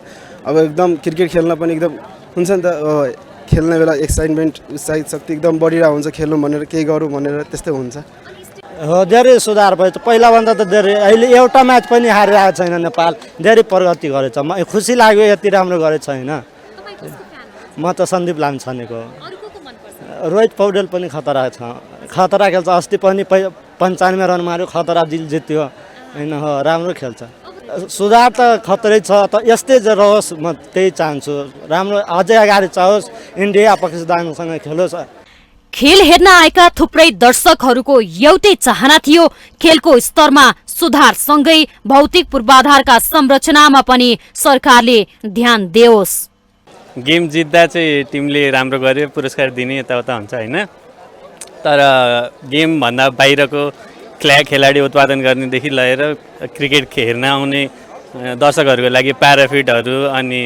अब एकदम क्रिकेट खेल्न पनि एकदम हुन्छ नि त, खेल्ने बेला एक्साइटमेन्ट उत्साहित शक्ति एकदम बढिरहेको हुन्छ, खेल्नु भनेर केही गरौँ भनेर त्यस्तै हुन्छ। धेरै सुधार भयो। पहिलाभन्दा त धेरै, अहिले एउटा म्याच पनि हारिरहेको छैन नेपाल, धेरै प्रगति गरेछ। म खुसी लाग्यो यति राम्रो गरेछ होइन। म त सन्दीप लामिछानेको। रोहित पौडेल पनि खतरा छ, खतरा खेल्छ। अस्ति पनि 95 रन मार्यो, खतरा जित्यो होइन, राम्रो खेल्छ। सुधार त खतरै छ, त यस्तै रहोस्, म त्यही चाहन्छु। राम्रो अझै अगाडि चाहोस्, इन्डिया पाकिस्तानसँग खेलोस्। खेल हेर्न आएका थुप्रै दर्शकहरूको एउटै चाहना थियो, खेलको स्तरमा सुधार सँगै भौतिक पूर्वाधारका संरचनामा पनि सरकारले ध्यान देओस्। गेम जित्दा चाहिँ टिमले राम्रो गर्यो, पुरस्कार दिने यताउता हुन्छ होइन, तर गेम भन्दा बाहिरको खेलाडी उत्पादन गर्नेदेखि लिएर क्रिकेट हेर्न आउने दर्शकहरूको लागि प्याराफिटहरू अनि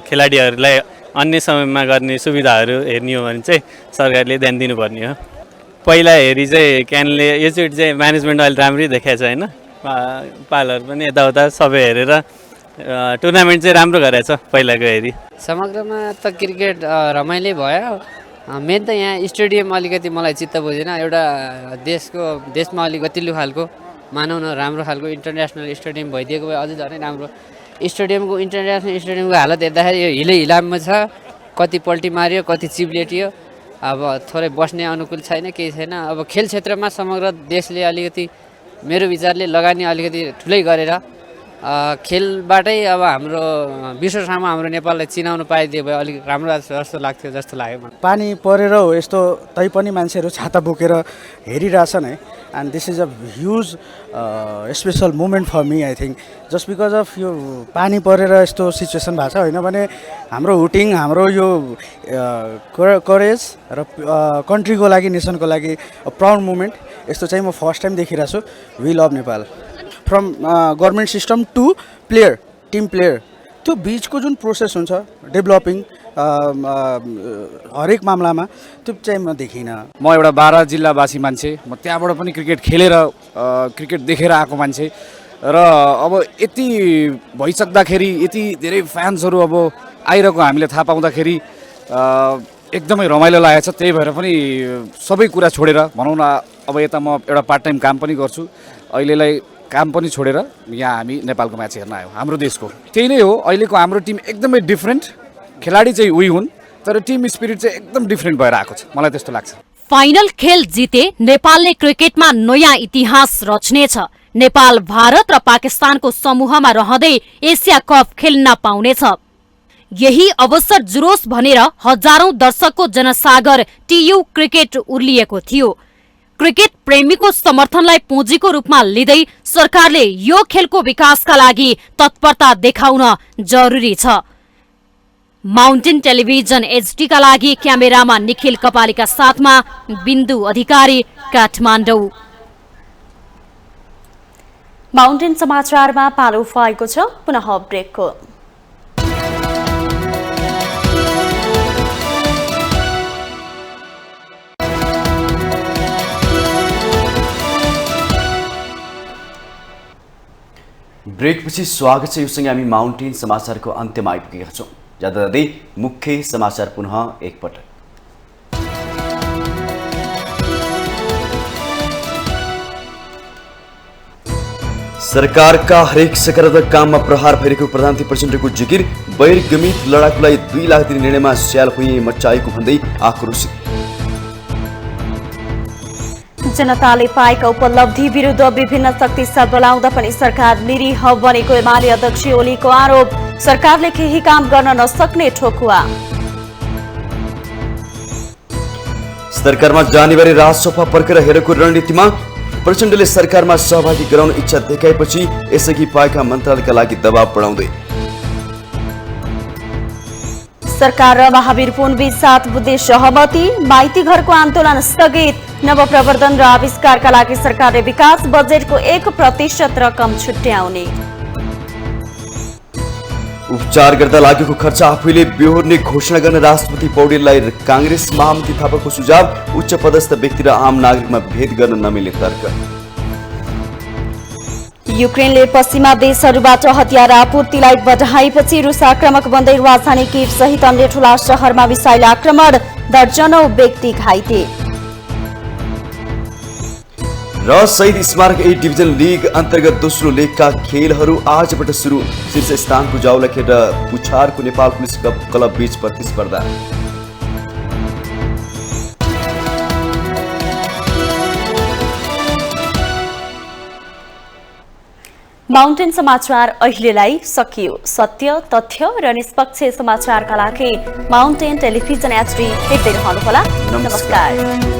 खेलाडीहरूलाई अन्य समयमा गर्ने सुविधाहरू हेर्ने हो भने चाहिँ सरकारले ध्यान दिनुपर्ने हो। पहिला हेरी चाहिँ क्यानले योचोटि चाहिँ म्यानेजमेन्ट अहिले राम्रै देखाएको छ होइन, पालहरू पनि यताउता सबै हेरेर टुर्नामेन्ट चाहिँ राम्रो गरेछ पहिलाको हेरी। समग्रमा त क्रिकेट रमाइलो भयो। मेन त यहाँ स्टेडियम अलिकति मलाई चित्त बुझेन। एउटा देशमा अलिक गतिलो खालको मानौँ न राम्रो खालको इन्टरनेसनल स्टेडियम भइदिएको भए अझै झनै राम्रो। इन्टरनेसनल स्टेडियमको हालत हेर्दाखेरि यो हिलाममा छ, कति पल्टी मार्यो, कति चिप्लेटियो। अब थोरै बस्ने अनुकूल छैन, केही छैन। अब खेल क्षेत्रमा समग्र देशले अलिकति मेरो विचारले लगानी अलिकति ठुलै गरेर खेलबाटै अब हाम्रो विश्वसामु हाम्रो नेपाललाई चिनाउनु पाइदियो भए अलिक राम्रो जस्तो लाग्थ्यो जस्तो लाग्यो मलाई। पानी परेर हो यस्तो, तैपनि मान्छेहरू छाता बोकेर हेरिरहेछन् है। And this is a huge special moment for me I think, just because of यो पानी परेर यस्तो सिचुएसन भएको छ होइन भने हाम्रो हुटिङ, हाम्रो यो करेज र कन्ट्रीको लागि, नेसनको लागि प्राउड मोमेन्ट यस्तो चाहिँ म फर्स्ट टाइम देखिरहेको छु। We love Nepal. From government system to player, team player, त्यो बिचको जुन प्रोसेस हुन्छ डेभलपिङ हरेक मामलामा, त्यो चाहिँ म देखिनँ। म एउटा बारा जिल्लावासी मान्छे, म त्यहाँबाट पनि क्रिकेट खेलेर क्रिकेट देखेर आएको मान्छे र अब यति भइसक्दाखेरि यति धेरै फ्यान्सहरू अब आइरहेको हामीले थाहा पाउँदाखेरि एकदमै रमाइलो लागेको छ। त्यही भएर पनि सबै कुरा छोडेर भनौँ न, अब यता म एउटा पार्ट टाइम काम पनि गर्छु, अहिलेलाई काम पनि छोडेर यहाँ हामी नेपालको म्याच हेर्न आयौँ। हाम्रो देशको त्यही नै हो। अहिलेको हाम्रो टिम एकदमै डिफ्रेन्ट, खेलाडी चाहिँ उही हुन् तर टिम स्पिरिट चाहिँ एकदम डिफ्रेन्ट भएर आएको छ, मलाई त्यस्तो लाग्छ। फाइनल खेल जिते नेपालले क्रिकेटमा नयाँ इतिहास रच्नेछ। नेपाल भारत र पाकिस्तानको समूहमा रहँदै एसिया कप खेल्न पाउनेछ। यही अवसर जुरोस् भनेर हजारौं दर्शकको जनसागर टियु क्रिकेट उर्लिएको थियो। क्रिकेट प्रेमीको समर्थनलाई पुँजीको रूपमा लिँदै सरकारले यो खेलको विकासका लागि तत्परता देखाउन जरुरी छ। माउन्टेन टेलिभिजन HD का लागि क्यामेरामा निखिल कपालीका साथमा बिन्दु अधिकारी, काठमाडौँ। माउन्टेन समाचारमा पालो भएको छ पुनः ब्रेकको। ब्रेकपछि स्वागत छ। योसँगै हामी माउन्टेन समाचारको अन्त्यमा आइपुगेका छौँ। जाँदा जाँदै मुख्य समाचार पुनः एकपटक। सरकारका हरेक सकारात्मक काममा प्रहार भइरहेको प्रधानमन्त्री प्रचण्डको जिकिर। वैरगमित लडाकुलाई 2 लाख दिने निर्णयमा स्याल खुइए मच्चाएको भन्दै आक्रोशित। जनताले पाएका उपलब्धि विरुद्ध विभिन्न शक्ति सबलाउँदा पनि सरकार निरीह बनेको एमाले अध्यक्ष ओलीको आरोप। सरकारले केही काम गर्न नसक्ने ठोकुवा। सरकारमा जानेबारे राजसभा पर्खेर हेरेको रणनीतिमा प्रचण्डले सरकारमा सहभागी गराउन इच्छा देखाएपछि यसअघि पाएका मन्त्रालयका लागि दबाव बढाउँदै। सरकार र महावीर पुनबीच 7 बुद्धे सहमति। माइती घरको आन्दोलन स्थगित। नवप्रवर्धन र आविष्कारका लागि सरकारले विकास बजेटको 1% रकम छुट्याउने। उपचार गर्दा लागेको खर्च आफैले बेहोर्ने घोषणा गर्न राष्ट्रपति पौडेललाई कांग्रेस महामन्त्री थापाको सुझाव। उच्च पदस्थ व्यक्ति र आम नागरिकमा भेद गर्न नमिल्ने तर्क। युक्रेनले पश्चिमा देशहरूबाट हतियार आपूर्तिलाई बढाएपछि रुस आक्रमक बन्दै राजधानी कियभ सहित अन्य ठूला शहरमा मिसाइल आक्रमण। दर्जनौं व्यक्ति घाइते। र शहीद स्मारक A डिभिजन लिग अन्तर्गत दोस्रो लेगका खेलहरू आजबाट सुरु। शीर्ष स्थानको जाउला खेल र पुछारको नेपाल पुलिस क्लब बीच प्रतिस्पर्धा। माउन्टेन समाचार अहिलेलाई सकियो। सत्य, तथ्य र निष्पक्ष समाचारका लागि माउन्टेन टेलिभिजन HD हेर्दै रहनुहोला। नमस्कार।